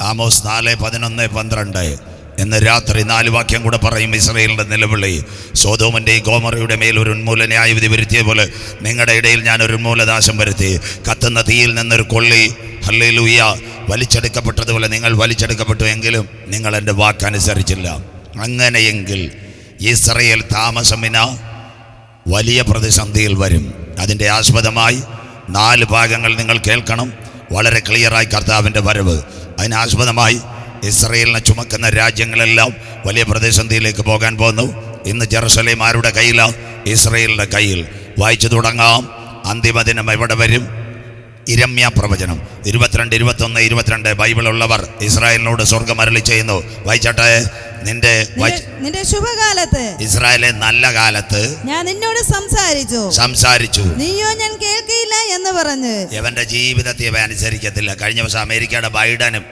Amos 4:11-12. ഇന്ന് രാത്രി 4 വാക്യം കൂടെ പറയും. ഇസ്രായേലിൻ്റെ നിലവിളി. സോദോമിൻ്റെയും ഗോമറയുടെ മേൽ ഒരു ഉന്മൂല ന്യായവിധി വരുത്തിയ പോലെ നിങ്ങളുടെ ഇടയിൽ ഞാൻ ഒരു ഉന്മൂലനാശം വരുത്തി. കത്തുന്ന തീയിൽ നിന്നൊരു കൊള്ളി ഹല്ലേലൂയ വലിച്ചെടുക്കപ്പെട്ടതുപോലെ നിങ്ങൾ വലിച്ചെടുക്കപ്പെട്ടു, എങ്കിലും നിങ്ങൾ എൻ്റെ വാക്കനുസരിച്ചില്ല. അങ്ങനെയെങ്കിൽ ഇസ്രായേൽ താമസമിന വലിയ പ്രതിസന്ധിയിൽ വരും. അതിൻ്റെ ആസ്പദമായി 4 ഭാഗങ്ങൾ നിങ്ങൾ കേൾക്കണം. വളരെ ക്ലിയറായി കർത്താവിൻ്റെ വരവ്. അതിനാസ്പദമായി ഇസ്രായേലിനെ ചുമക്കുന്ന രാജ്യങ്ങളെല്ലാം വലിയ പ്രതിസന്ധിയിലേക്ക് പോകാൻ പോകുന്നു. ഇന്ന് ജെറുസലേം ആരുടെ കയ്യിലാണ്? ഇസ്രായേലിൻ്റെ കയ്യിൽ. വായിച്ചു തുടങ്ങാം. അന്തിമ ദിനം എവിടെ വരും? ഇരമ്യ പ്രവചനം 22, 21, 22. ബൈബിളുള്ളവർ ഇസ്രായേലിനോട് സ്വർഗം അരുളി ചെയ്യുന്നു. വായിച്ചട്ടെ. നിന്റെ ശുഭകാലത്ത്, ഇസ്രായേലെ നല്ല കാലത്ത് ഞാൻ നിന്നോട് സംസാരിച്ചു, നീയോ ഞാൻ കേൾക്കില്ല എന്ന് പറഞ്ഞ്. ഇവന്റെ ജീവിതത്തെ ഇവ അനുസരിക്കത്തില്ല. കഴിഞ്ഞ ദിവസം അമേരിക്കയുടെ ബൈഡനും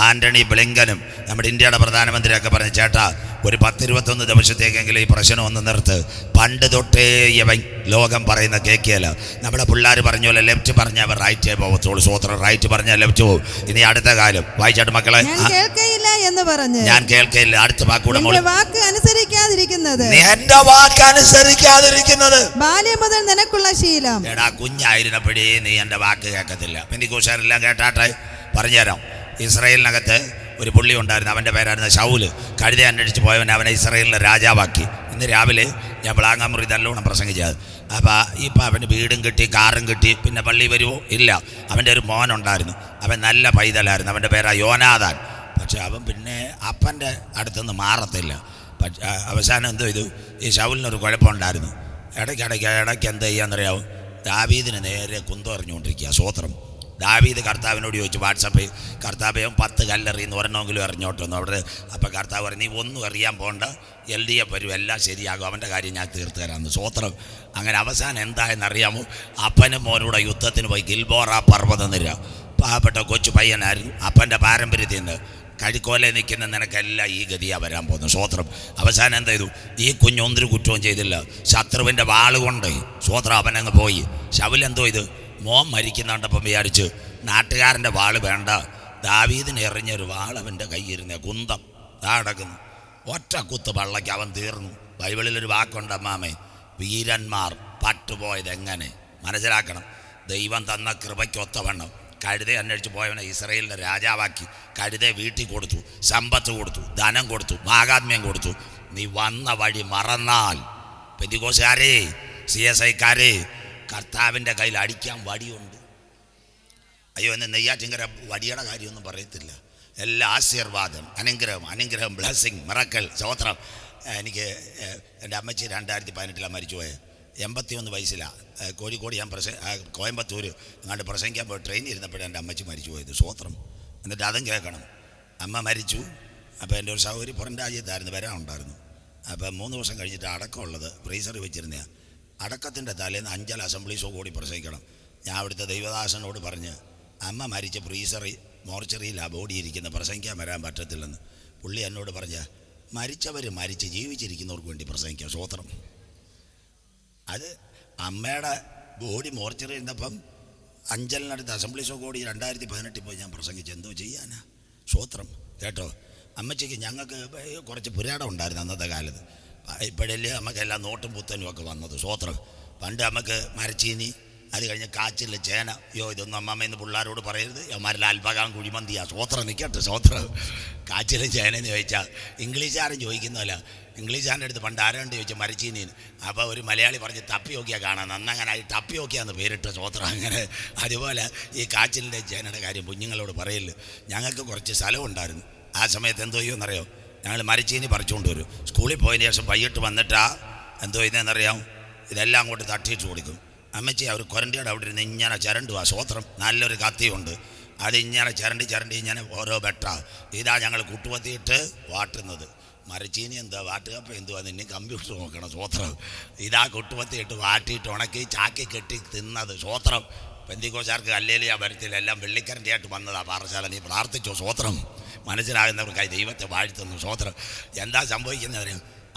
ആന്റണി ബ്ലിങ്കനും നമ്മുടെ ഇന്ത്യയുടെ പ്രധാനമന്ത്രിയൊക്കെ പറഞ്ഞു, ചേട്ടാ ഒരു 10-21 ദിവസത്തേക്കെങ്കിലും ഈ പ്രശ്നം ഒന്ന് നിർത്ത്. പണ്ട് തൊട്ടേ ഇവൻ ലോകം പറയുന്ന കേൾക്കിയല്ല. നമ്മുടെ പിള്ളേർ പറഞ്ഞ പോലെ ലെഫ്റ്റ് പറഞ്ഞാൽ അവർ റൈറ്റേ പോകത്തുള്ളൂ. സ്വോത്രം. റൈറ്റ് പറഞ്ഞാൽ ലെഫ്റ്റ് പോകും. ഇനി അടുത്ത കാലം വായിച്ചാട്ട് മക്കളെ. ഞാൻ കേൾക്കയില്ല എന്ന് പറഞ്ഞു. ഞാൻ കേൾക്കയില്ല. അടുത്ത വാക്കൂടെ. വാക്ക് അനുസരിക്കാതിരിക്കുന്നത്, എന്റെ വാക്ക് അനുസരിക്കാതിരിക്കുന്നത് ബാല്യം മുതൽ നിനക്കുള്ള ശീലം. എടാ കുഞ്ഞായിരുന്നപ്പോഴേ നീ എൻ്റെ വാക്ക് കേൾക്കത്തില്ല. പെന്തിക്കോസ്തുകാരെല്ലാം കേട്ടാട്ടെ പറഞ്ഞുതരാം. ഇസ്രായേലിനകത്ത് ഒരു പുള്ളി ഉണ്ടായിരുന്നു. അവൻ്റെ പേരായിരുന്നു ശൗല്. കഴുത അന്വേഷിച്ച് പോയവൻ അവനെ ഇസ്രായേലിൻ്റെ രാജാവാക്കി. ഇന്ന് രാവിലെ ഞാൻ പ്ലാങ്ങാമുറി നല്ലോണം പ്രസംഗിച്ചത്. അപ്പോൾ ഇപ്പം അവന് വീടും കിട്ടി, കാറും കിട്ടി. പിന്നെ പള്ളി വരുമോ? ഇല്ല. അവൻ്റെ ഒരു മോനുണ്ടായിരുന്നു. അവൻ നല്ല പൈതലായിരുന്നു. അവൻ്റെ പേരാ യോനാഥാൻ. പക്ഷെ അവൻ പിന്നെ അപ്പൻ്റെ അടുത്തുനിന്ന് മാറത്തില്ല. പക്ഷെ അവസാനം എന്തോ ചെയ്തു, ഈ ശൗലിനൊരു കുഴപ്പമുണ്ടായിരുന്നു. ഇടയ്ക്ക് എന്ത് ചെയ്യാന്നറിയാവും, ദാവീദിന് നേരെ കുന്തം സ്വോത്രം. ദാവീദ് കർത്താവിനോട് ചോദിച്ചു വാട്സപ്പിൽ, കർത്താവ് 10 കല്ലെറിയുന്ന ഒരെണ്ണമെങ്കിലും എറിഞ്ഞോട്ടൊന്നു അവിടെ. അപ്പോൾ കർത്താവ് പറഞ്ഞു, നീ ഒന്നും എറിയാൻ പോകണ്ട, LDF വരും, എല്ലാം ശരിയാകും, അവൻ്റെ കാര്യം ഞാൻ തീർത്ത് തരാമെന്ന്. സ്വോത്രം. അങ്ങനെ അവസാനം എന്തായെന്നറിയാമോ, അപ്പനും മോനൂടെ യുദ്ധത്തിന് പോയി. ഗിൽബോറ പർവ്വതനിര. പാവപ്പെട്ട കൊച്ചു പയ്യനായിരുന്നു. അപ്പൻ്റെ പാരമ്പര്യത്തിൽ നിന്ന് കഴിക്കോലെ നിൽക്കുന്ന നിനക്കെല്ലാം ഈ ഗതിയാണ് വരാൻ പോകുന്നത്. സ്വോത്രം. അവസാനം എന്ത് ചെയ്തു, ഈ കുഞ്ഞൊന്നൊരു കുറ്റവും ചെയ്തില്ല. ശത്രുവിൻ്റെ വാളുകൊണ്ട് സ്വോത്രം അവനങ്ങ് പോയി. ശൗലെന്തോ ഇത് മോൻ മരിക്കുന്നുണ്ടപ്പം വിചാരിച്ച് നാട്ടുകാരൻ്റെ വാള് വേണ്ട, ദാവീദിന് എറിഞ്ഞൊരു വാൾ അവൻ്റെ കയ്യിരുന്ന കുന്തം കിടക്കുന്നു. ഒറ്റ കുത്ത് പള്ളയ്ക്ക് അവൻ തീർന്നു. ബൈബിളിലൊരു വാക്കുണ്ട് അമ്മാമേ, വീരന്മാർ പട്ടുപോയത് എങ്ങനെ മനസ്സിലാക്കണം. ദൈവം തന്ന കൃപയ്ക്കൊത്തവണ്ണം കഴുതെ അന്വേഷിച്ച് പോയവനെ ഇസ്രായേലിൻ്റെ രാജാവാക്കി. കഴുതെ വീട്ടിൽ കൊടുത്തു, സമ്പത്ത് കൊടുത്തു, ധനം കൊടുത്തു, മാഹാത്മ്യം കൊടുത്തു. നീ വന്ന വഴി മറന്നാൽ, പെന്തിക്കോസ്തുകാരേ, CSIക്കാരേ, കർത്താവിൻ്റെ കയ്യിൽ അടിക്കാൻ വടിയുണ്ട്. അയ്യോ, എന്ന് നെയ്യാറ്റിങ്കര വടിയുടെ കാര്യമൊന്നും പറയത്തില്ല. എല്ലാ ആശീർവാദം, അനുഗ്രഹം, ബ്ലെസ്സിങ്, മിറക്കൽ, സ്തോത്രം. എനിക്ക് എൻ്റെ അമ്മച്ചി 2018 മരിച്ചുപോയത്. 81 വയസ്സിലാണ്. കോഴിക്കോട് ഞാൻ കോയമ്പത്തൂർ അങ്ങാണ്ട് പ്രസംഗിക്കാൻ പോയി ട്രെയിനിൽ ഇരുന്നപ്പോഴാണ് എൻ്റെ അമ്മച്ചി മരിച്ചു പോയത്. സ്വോത്രം. എന്നിട്ട് അതും കേൾക്കണം. അമ്മ മരിച്ചു. അപ്പോൾ എൻ്റെ ഒരു സഹോദരി പുറം രാജ്യത്തായിരുന്നു, വരാനുണ്ടായിരുന്നു. അപ്പോൾ 3 ദിവസം കഴിഞ്ഞിട്ട് അടക്കമുള്ളത് ഫ്രീസറിൽ വെച്ചിരുന്നതാണ്. അടക്കത്തിൻ്റെ തലേന്ന് 5 അസംബ്ലീസോ കൂടി പ്രസംഗിക്കണം. ഞാൻ അവിടുത്തെ ദൈവദാസനോട് പറഞ്ഞ്, അമ്മ മരിച്ച ഫ്രീസറിൽ മോർച്ചറിയിലാണ് ബോഡി ഇരിക്കുന്നത്, പ്രസംഗിക്കാൻ വരാൻ പറ്റത്തില്ലെന്ന്. പുള്ളി എന്നോട് പറഞ്ഞ, മരിച്ചവർ മരിച്ച് ജീവിച്ചിരിക്കുന്നവർക്ക് വേണ്ടി പ്രസംഗിക്കാം. സ്വോത്രം. അത് അമ്മയുടെ ബോഡി മോർച്ചറി ഇരുന്നപ്പം 5 അസംബ്ലീസോ കൂടി 2018 പോയി ഞാൻ പ്രസംഗിച്ചു. എന്തോ ചെയ്യാനാ? സ്വോത്രം. കേട്ടോ, അമ്മച്ചിക്ക് ഞങ്ങൾക്ക് കുറച്ച് പുരാടം ഉണ്ടായിരുന്നു അന്നത്തെ കാലത്ത്. ഇപ്പോഴല്ലേ നമുക്കെല്ലാം നോട്ടും പുത്തനും ഒക്കെ വന്നത്. സ്വോത്രം. പണ്ട് നമുക്ക് മരച്ചീനി, അത് കഴിഞ്ഞ് കാച്ചിൽ, ചേന. ഇതൊന്നും അമ്മമ്മയെന്ന് പിള്ളേരോട് പറയരുത്, അവന്മാരെല്ലാം അൽപ്പകാം കുഴിമന്തിയാ. സ്വോത്രം. നിൽക്കട്ടെ. സ്വോത്രം. കാച്ചിലും ചേനയെന്ന് ചോദിച്ചാൽ ഇംഗ്ലീഷുകാരൻ ചോദിക്കുന്നതല്ല. ഇംഗ്ലീഷുകാരൻ്റെ അടുത്ത് പണ്ട് ആരാണ്ട് ചോദിച്ചാൽ മരച്ചീനിന്ന്. അപ്പോൾ ഒരു മലയാളി പറഞ്ഞ് തപ്പി നോക്കിയാൽ കാണാം. നന്നങ്ങനായി ടപ്പി നോക്കിയാന്ന് പേരിട്ട്. സ്വോത്രം. അങ്ങനെ അതുപോലെ ഈ കാച്ചിലിൻ്റെ ചേനയുടെ കാര്യം കുഞ്ഞുങ്ങളോട് പറയില്ല. ഞങ്ങൾക്ക് കുറച്ച് സ്ഥലമുണ്ടായിരുന്നു. ആ സമയത്ത് എന്തോ ചെയ്യുമെന്നറിയോ, ഞങ്ങൾ മരച്ചീനി പറിച്ചുകൊണ്ട് വരും. സ്കൂളിൽ പോയതിന് ശേഷം വൈകിട്ട് വന്നിട്ടാ എന്തോ ഇതെന്നറിയാം, ഇതെല്ലാം അങ്ങോട്ട് തട്ടിയിട്ട് കൊടുക്കും. അമ്മച്ചി അവർ കൊരണ്ടിയുടെ അവിടെ ഇരുന്ന് ഇങ്ങനെ ചിരണ്ടുവാ. സ്വോത്രം. നല്ലൊരു കത്തിയുണ്ട്, അത് ഇങ്ങനെ ചിരണ്ടി ഇങ്ങനെ ഓരോ ബെട്ട. ഇതാ ഞങ്ങൾ കുട്ടുപത്തിയിട്ട് വാട്ടുന്നത്. മരച്ചീനി എന്താ വാട്ടുകപ്പം എന്തുവാ, നിന്നെ കമ്പ്യൂട്ടർ നോക്കണം. സ്വോത്രം. ഇതാ കുട്ടുപത്തിയിട്ട് വാട്ടിയിട്ട് ഉണക്കി ചാക്കി കെട്ടി തിന്നത്. സ്വോത്രം. പെന്തിക്കോസ്തുകാർക്ക് ഹല്ലേലൂയ വരത്തില്ല, എല്ലാം വെള്ളിക്കരണ്ടിയായിട്ട് വന്നതാ പാറശാല. നീ പ്രാർത്ഥിച്ചോ. സ്വോത്രം. മനസ്സിലാകുന്നവർക്കായി ദൈവത്തെ വാഴ്ത്തുന്നു. സ്വോത്രം. എന്താ സംഭവിക്കുന്നവർ,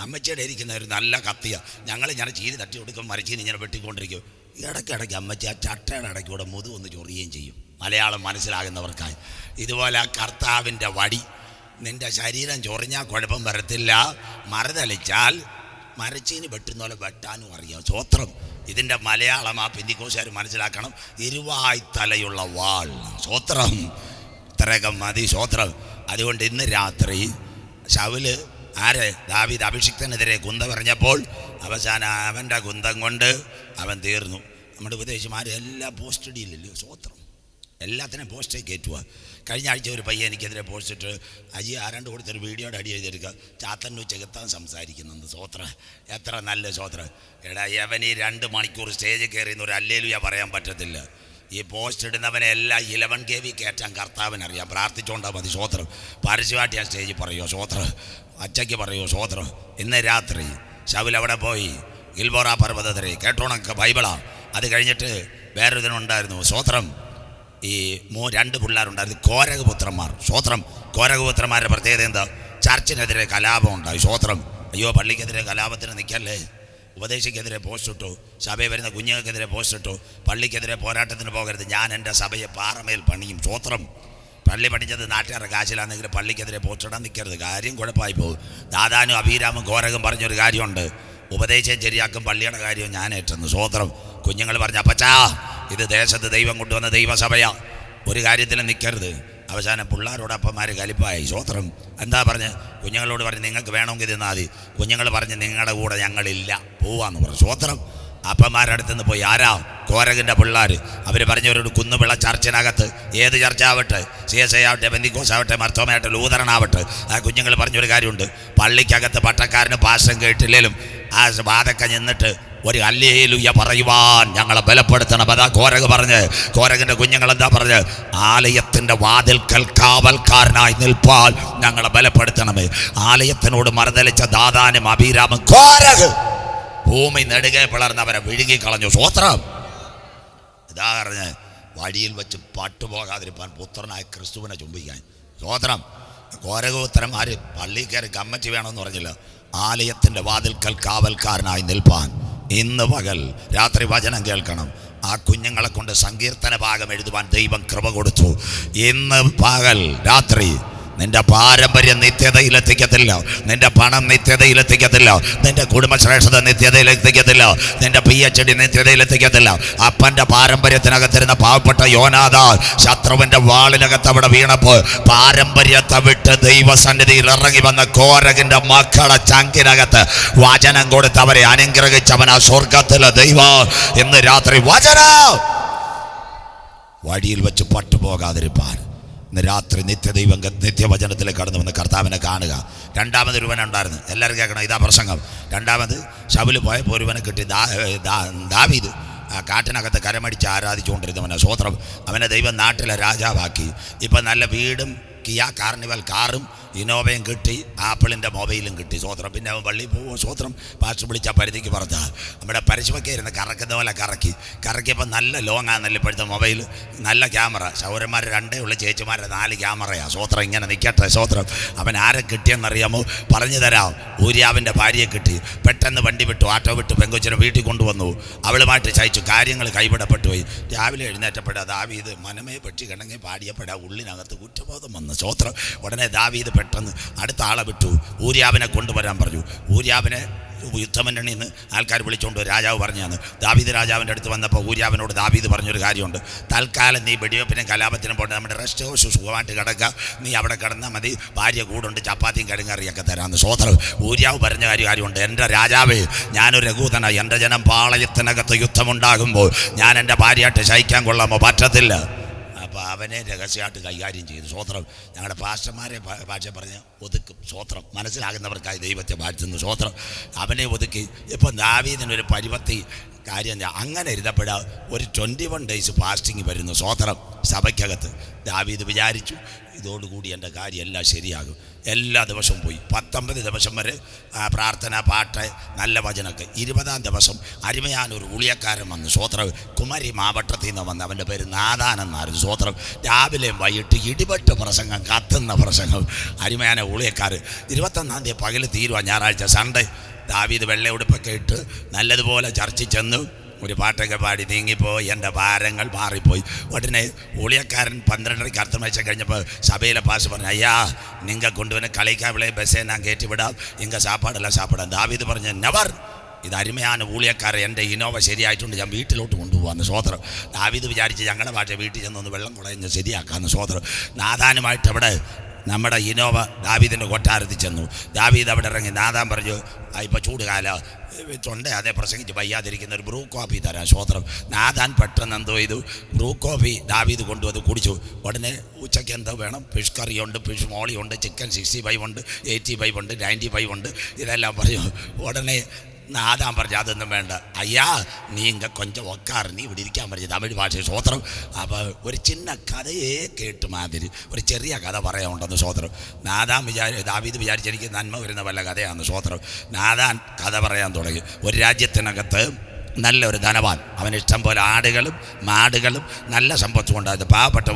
അമ്മച്ചിയുടെ ഇരിക്കുന്ന ഒരു നല്ല കത്തിയാണ്. ഞങ്ങളിങ്ങനെ ചീനി തട്ടി കൊടുക്കും, മരച്ചീനി ഇങ്ങനെ വെട്ടിക്കൊണ്ടിരിക്കും. ഇടയ്ക്കിടയ്ക്ക് അമ്മച്ചി ആ ചട്ടയുടെ ഇടയ്ക്കൂടെ മുതു ഒന്ന് ചൊറിയുകയും ചെയ്യും. മലയാളം മനസ്സിലാകുന്നവർക്കായി. ഇതുപോലെ കർത്താവിൻ്റെ വടി. നിൻ്റെ ശരീരം ചൊറിഞ്ഞാൽ കുഴപ്പം വരത്തില്ല, മറുതലിച്ചാൽ മരച്ചീനി വെട്ടുന്ന പോലെ വെട്ടാനും അറിയാം. സ്വോത്രം. ഇതിൻ്റെ മലയാളം ആ പെന്തിക്കോസുകാർ മനസ്സിലാക്കണം. ഇരുവായ് തലയുള്ള വാൾ. സ്വോത്രം. ഇത്രയൊക്കെ മതി. സ്വോത്രം. അതുകൊണ്ട് ഇന്ന് രാത്രി ശൗല് ദാവീദ് അഭിഷിക്തനെതിരെ കുന്തം പറഞ്ഞപ്പോൾ അവസാനം അവൻ്റെ കുന്തം കൊണ്ട് അവൻ തീർന്നു. നമ്മുടെ ഉപദേശിമാരെല്ലാം പോസ്റ്റഡിയില്ലല്ലോ. സ്വോത്രം. എല്ലാത്തിനും പോസ്റ്റേ കയറ്റുക. കഴിഞ്ഞ ആഴ്ച ഒരു പയ്യൻ എനിക്കെതിരെ പോസ്റ്റിട്ട് അജി ആരാണ്ട് കൊടുത്തൊരു വീഡിയോയുടെ അടി എഴുതിയെടുക്കുക, ചാത്തന്നു ചെകുത്താൻ സംസാരിക്കുന്നുണ്ട്. സ്വോത്ര. എത്ര നല്ല സ്വോത്ര. എടാ യവൻ ഈ 2 മണിക്കൂർ സ്റ്റേജിൽ കയറിയെന്ന് ഒരു അല്ലേലുയ പറയാൻ പറ്റത്തില്ല. ഈ പോസ്റ്റ് ഇടുന്നവനെ എല്ലാം 11 KV കയറ്റാൻ കർത്താവിനറിയാം. പ്രാർത്ഥിച്ചുകൊണ്ടാൽ മതി. സ്വോത്രം. പരസ്യമായിട്ട് ഞാൻ സ്റ്റേജിൽ പറയുമോ സ്വോത്രം, അച്ചയ്ക്ക് പറയുമോ സ്വോത്രം. ഇന്ന് രാത്രി ശൗൽ അവിടെ പോയി ഗിൽബോറ പർവ്വതത്തിലെ കേട്ടോണൊക്കെ ബൈബിളാണ്. അത് കഴിഞ്ഞിട്ട് വേറൊരുതിനുണ്ടായിരുന്നു. സ്വോത്രം. ഈ 2 പിള്ളേരുണ്ടായിരുന്നു, കോരകപുത്രന്മാർ. സ്വോത്രം. കോരകപുത്രന്മാരുടെ പ്രത്യേകത എന്താ? ചർച്ചിനെതിരെ കലാപം ഉണ്ടായി. സ്വോത്രം. അയ്യോ പള്ളിക്കെതിരെ കലാപത്തിന് നിൽക്കല്ലേ. ഉപദേശിക്കെതിരെ പോസ്റ്റ് ഇട്ടു, സഭയിൽ വരുന്ന കുഞ്ഞുങ്ങൾക്കെതിരെ പോസ്റ്റ് ഇട്ടു, പള്ളിക്കെതിരെ പോരാട്ടത്തിന് പോകരുത്, ഞാൻ എൻ്റെ സഭയെ പാറമേൽ പണിയും. സ്വോത്രം. പള്ളി പണിഞ്ഞത് നാട്ടുകാരുടെ കാശിലാണെങ്കിൽ പള്ളിക്കെതിരെ പോസ്റ്റ് ഇടാൻ നിൽക്കരുത്, കാര്യം കുഴപ്പമായി പോകും. ദാദാനും അബീരാമും കോരകും പറഞ്ഞൊരു കാര്യമുണ്ട്, ഉപദേശം ശരിയാക്കും, പള്ളിയുടെ കാര്യം ഞാൻ ഏറ്റെന്ന്. സ്വോത്രം. കുഞ്ഞുങ്ങൾ പറഞ്ഞ അപ്പച്ചാ ഇത് ദേശത്ത് ദൈവം കൊണ്ടുവന്ന ദൈവസഭയാ, ഒരു കാര്യത്തിലും നിൽക്കരുത്. അവസാനം പിള്ളേരോട് അപ്പന്മാർ കലിപ്പായി. സ്വോത്രം. എന്താ പറഞ്ഞ്? കുഞ്ഞുങ്ങളോട് പറഞ്ഞ് നിങ്ങൾക്ക് വേണമെങ്കിൽ തിന്നാൽ മതി. കുഞ്ഞുങ്ങൾ പറഞ്ഞ് നിങ്ങളുടെ കൂടെ ഞങ്ങളില്ല, പോവാന്ന് പറഞ്ഞു. സ്വോത്രം. അപ്പന്മാരടുത്തുനിന്ന് പോയി. ആരാ? കോരകിൻ്റെ പിള്ളേർ. അവർ പറഞ്ഞവരോട് കുന്നുപിള്ള ചർച്ചിനകത്ത്, ഏത് ചർച്ച ആവട്ടെ, CSI ആവട്ടെ, പെന്തിക്കോസ് ആവട്ടെ, മർത്തോമയാവട്ടെ, ലൂതറനാവട്ടെ, ആ കുഞ്ഞുങ്ങൾ പറഞ്ഞൊരു കാര്യമുണ്ട്, പള്ളിക്കകത്ത് പട്ടക്കാരന് പാശം കേട്ടില്ലേലും ആ ബാധക്ക നിന്നിട്ട് ഒരു ഹല്ലേലൂയ പറയുവാൻ ഞങ്ങളെ ബലപ്പെടുത്തണം. അതാ കോരക് പറഞ്ഞ്. കോരകിൻ്റെ കുഞ്ഞുങ്ങൾ എന്താ പറഞ്ഞ്? ആലയത്തിൻ്റെ വാതിൽക്കൽ കാവൽക്കാരനായി നിൽപ്പാൽ ഞങ്ങളെ ബലപ്പെടുത്തണമേ. ആലയത്തിനോട് മറുതലിച്ച ദാദാനും അബീരാമും കോരക് ഭൂമി നെടുകെ പിളർന്നവരെ വിഴുങ്ങിക്കളഞ്ഞു. സ്വോത്രം. ഇതാ പറഞ്ഞ് വഴിയിൽ വെച്ച് പട്ടുപോകാതിരിപ്പാൻ പുത്രനായ ക്രിസ്തുവിനെ ചുംബിക്കാൻ. സ്വോത്രം. കോരകോത്തരന്മാർ പള്ളിയിൽ കയറി കമ്മിറ്റി വേണമെന്ന് പറഞ്ഞില്ല, ആലയത്തിൻ്റെ വാതിൽക്കൽ കാവൽക്കാരനായി നിൽപ്പാൻ. ഇന്ന് പകൽ രാത്രി വചനം കേൾക്കണം. ആ കുഞ്ഞുങ്ങളെ കൊണ്ട് സങ്കീർത്തന ഭാഗം എഴുതുവാൻ ദൈവം കൃപ കൊടുത്തു. ഇന്ന് പകൽ രാത്രി നിന്റെ പാരമ്പര്യം നിത്യതയിലെത്തിക്കത്തില്ല, നിന്റെ പണം നിത്യതയിലെത്തിക്കത്തില്ല, നിന്റെ കുടുംബശ്രേഷ്ഠത നിത്യതയിലെത്തിക്കത്തില്ല, നിന്റെ PhD നിത്യതയിലെത്തിക്കത്തില്ല. അപ്പൻ്റെ പാരമ്പര്യത്തിനകത്തിരുന്ന പാവപ്പെട്ട യോനാദാൻ ശത്രുവിൻ്റെ വാളിനകത്ത് അവിടെ വീണപ്പോൾ പാരമ്പര്യത്തെ വിട്ട് ദൈവസന്നിധിയിൽ ഇറങ്ങി വന്ന കോരകിൻ്റെ മക്കളെ ചങ്കിനകത്ത് വചനം കൊടുത്ത് അവരെ അനുഗ്രഹിച്ചവനാ സ്വർഗത്തിലെ ദൈവം. ഇന്ന് രാത്രി വചനം വഴിയിൽ വെച്ച് പട്ടുപോകാതിരിപ്പാൻ ഇന്ന് രാത്രി നിത്യവചനത്തിലേക്ക് കടന്നു വന്ന് കർത്താവിനെ കാണുക. രണ്ടാമതൊരുവനുണ്ടായിരുന്നു, എല്ലാവരും കേൾക്കണം, ഇതാ പ്രസംഗം. രണ്ടാമത് ശൗല് പോയപ്പോൾ ഒരുവനെ കിട്ടി, ദാവീദ്. ആ കാട്ടിനകത്ത് കരമടിച്ച് ആരാധിച്ചുകൊണ്ടിരുന്നവനെ. സ്വോത്രം. അവനെ ദൈവം നാട്ടിലെ രാജാവാക്കി. ഇപ്പം നല്ല വീടും കിയ കാർണിവൽ കാറും ഇന്നോവയും കിട്ടി, ആപ്പിളിൻ്റെ മൊബൈലും കിട്ടി. സ്വോത്രം. പിന്നെ അവൻ പള്ളിയിൽ പോകുമോ? സ്വോത്രം. പാസ്റ്റർ വിളിച്ച പരിധിക്ക് പറഞ്ഞ നമ്മുടെ പരിശുമൊക്കെ ഇരുന്ന് കറക്കുന്ന പോലെ കറക്കിയപ്പോൾ നല്ല ലോങ്ങാന്നല്ല ഇപ്പോഴത്തെ മൊബൈൽ, നല്ല ക്യാമറ. ശൗരന്മാർ 2 ഉള്ള, ചേച്ചിമാരുടെ 4 ക്യാമറയാണ്. സ്വോത്രം. ഇങ്ങനെ നിൽക്കട്ടെ. സ്വോത്രം. അവൻ ആരെ കിട്ടിയെന്നറിയാമോ? പറഞ്ഞു തരാം. ഊര്യാവിൻ്റെ ഭാര്യയെ കിട്ടി. പെട്ടെന്ന് വണ്ടി വിട്ടു, ആട്ടോ വിട്ടു, പെങ്കൊച്ചിനെ വീട്ടിൽ കൊണ്ടുവന്നു. അവളുമായിട്ട് ചയച്ചു. കാര്യങ്ങൾ കൈവിടപ്പെട്ടു പോയി. രാവിലെ എഴുന്നേറ്റപ്പെടാ ദാവീദ് മനമേ പെട്ടി കിടങ്ങി പാടിയപ്പെടാ ഉള്ളിനകത്ത് കുറ്റബോധം വന്നു. സ്വോത്രം. ഉടനെ ദാവീദ് പെട്ടെന്ന് അടുത്ത ആളെ വിട്ടു, ഊര്യാവിനെ കൊണ്ടുവരാൻ പറഞ്ഞു. ഊര്യാവിനെ യുദ്ധമന്നണിയിൽ നിന്ന് ആൾക്കാർ വിളിച്ചുകൊണ്ട് രാജാവ് പറഞ്ഞാണ്. ദാവീദ് രാജാവിൻ്റെ അടുത്ത് വന്നപ്പോൾ ഊര്യാവിനോട് ദാവീദ് പറഞ്ഞൊരു കാര്യമുണ്ട്, തൽക്കാലം നീ വെടിവെപ്പിനും കലാപത്തിനും പോകണ്ട, നമ്മുടെ റെസ്റ്റ് ഹൗസ് സുഖമായിട്ട് കിടക്കുക, നീ അവിടെ കിടന്നാൽ മതി, ഭാര്യ കൂടുണ്ട്, ചപ്പാത്തിയും കടുങ്ങറിയൊക്കെ തരാമെന്ന്. സ്വോത്രം. ഊര്യാവ് പറഞ്ഞ കാര്യമുണ്ട്, എൻ്റെ രാജാവേ, ഞാനൊരു രഘൂതനായി, എൻ്റെ ജനം പാളയത്തിനകത്ത് യുദ്ധമുണ്ടാകുമ്പോൾ ഞാൻ എൻ്റെ ഭാര്യയായിട്ട് ശയിക്കാൻ കൊള്ളാമോ? പറ്റത്തില്ല. അപ്പോൾ അവനെ രഹസ്യമായിട്ട് കൈകാര്യം ചെയ്തു. സ്വോത്രം. ഞങ്ങളുടെ പാസ്റ്റർമാരെ ഭാഷ പറഞ്ഞ് ഒതുക്കും. സ്വോത്രം. മനസ്സിലാകുന്നവർക്കായി ദൈവത്തെ വാഴ്ത്തുന്നു. സ്വോത്രം. അവനെ ഒതുക്കി. ഇപ്പം ദാവീദിനൊരു പരിപത്തി കാര്യം അങ്ങനെ ഇരുന്നപ്പോഴാ ഒരു 21 ഡേയ്സ് ഫാസ്റ്റിങ് വരുന്നു. സ്വോത്രം. സഭയ്ക്കകത്ത് ദാവീദ് വിചാരിച്ചു, ഇതോടുകൂടി എൻ്റെ കാര്യം എല്ലാം ശരിയാകും. എല്ലാ ദിവസവും പോയി. 19 ദിവസം വരെ പ്രാർത്ഥന, പാട്ട്, നല്ല വചനമൊക്കെ. 20-ാം ദിവസം അരുമയാനൊരു ഉളിയക്കാരൻ വന്നു. സ്വോത്രം. കുമരി മാവട്ടത്തിൽ നിന്ന് വന്ന്, അവൻ്റെ പേര് നാദാനെന്നായിരുന്നു. സ്വോത്രം. രാവിലെയും വൈകിട്ട് ഇടിപെട്ട് പ്രസംഗം, കത്തുന്ന പ്രസംഗം. അരുമയാന ഉളിയക്കാർ. 21-ാം തീയതി പകൽ തീരുവാ, ഞായറാഴ്ച സൺഡേ. ദാവീദ് വെള്ളയുടുപ്പൊക്കെ ഇട്ട് നല്ലതുപോലെ ചർച്ചിൽ ചെന്ന് ഒരു പാട്ടൊക്കെ പാടി നീങ്ങിപ്പോയി, എൻ്റെ ഭാരങ്ങൾ മാറിപ്പോയി. ഉടനെ ഊളിയക്കാരൻ 12:30 അർത്ഥമേശ കഴിഞ്ഞപ്പോൾ സഭയിലെ പാസ് പറഞ്ഞു, അയ്യാ നിങ്ങൾ കൊണ്ടുവന്ന് കളിക്കാവിളെ ബസ്സേ ഞാൻ കയറ്റി വിടാം, ഇങ്ങ സാപ്പാടെല്ലാം സാപ്പിടാം. ദാവീദ് പറഞ്ഞു, നെവർ, ഇത് അരുമയാണ് ഊളിയക്കാരെ, എൻ്റെ ഇനോവ ശരിയായിട്ടുണ്ട്, ഞാൻ വീട്ടിലോട്ട് കൊണ്ടുപോകാമെന്ന്. സ്വോത്രം. ദാവീദ് വിചാരിച്ച് ഞങ്ങളുടെ ഭാഷ വീട്ടിൽ ചെന്നൊന്ന് വെള്ളം കുളഞ്ഞ് ശരിയാക്കാമെന്ന്. സ്വോത്രം. നാഥാനുമായിട്ട് അവിടെ നമ്മുടെ ഇനോവ ദാവീദിൻ്റെ കൊട്ടാരത്തിൽ ചെന്നു. ദാവീദ് അവിടെ ഇറങ്ങി. നാഥാൻ പറഞ്ഞു, ഇപ്പോൾ ചൂടുകാല തൊണ്ട അതേ പ്രസംഗിച്ച് വയ്യാതിരിക്കുന്ന ഒരു ബ്രൂ കോഫി തരാം. സ്വോത്രം. നാഥാൻ പെട്ടെന്ന് എന്തോ ചെയ്തു, ബ്രൂ കോഫി ദാവീദ് കൊണ്ടുവന്ന് കുടിച്ചു. ഉടനെ ഉച്ചയ്ക്ക് എന്തോ വേണം, ഫിഷ് കറിയുണ്ട്, ഫിഷ് മോളിയുണ്ട്, ചിക്കൻ 65 ഉണ്ട്, 85 ഉണ്ട്, 95 ഉണ്ട്, ഇതെല്ലാം പറയും. ഉടനെ നാദാൻ പറഞ്ഞു, അതൊന്നും വേണ്ട അയ്യാ, നീ ഇങ്ങ കൊഞ്ചം ഒക്കാറ്, നീ ഇവിടെ ഇരിക്കാൻ പറഞ്ഞു തമിഴ് ഭാഷ. സ്വോത്രം. അപ്പോൾ ഒരു ചിന്ന കഥയെ കേട്ട് മാതിരി ഒരു ചെറിയ കഥ പറയാനുണ്ടെന്ന്. സ്വോത്രം. ദാവീദ് വിചാരിച്ച് എനിക്ക് നന്മ വരുന്ന വല്ല കഥയാണെന്ന്. സ്വോത്രം. നാദാൻ കഥ പറയാൻ തുടങ്ങി. ഒരു രാജ്യത്തിനകത്ത് നല്ലൊരു ധനവാൻ, അവന് ഇഷ്ടം പോലെ ആടുകളും മാടുകളും നല്ല സമ്പത്തും ഉണ്ടായിരുന്നു. പാവപ്പെട്ട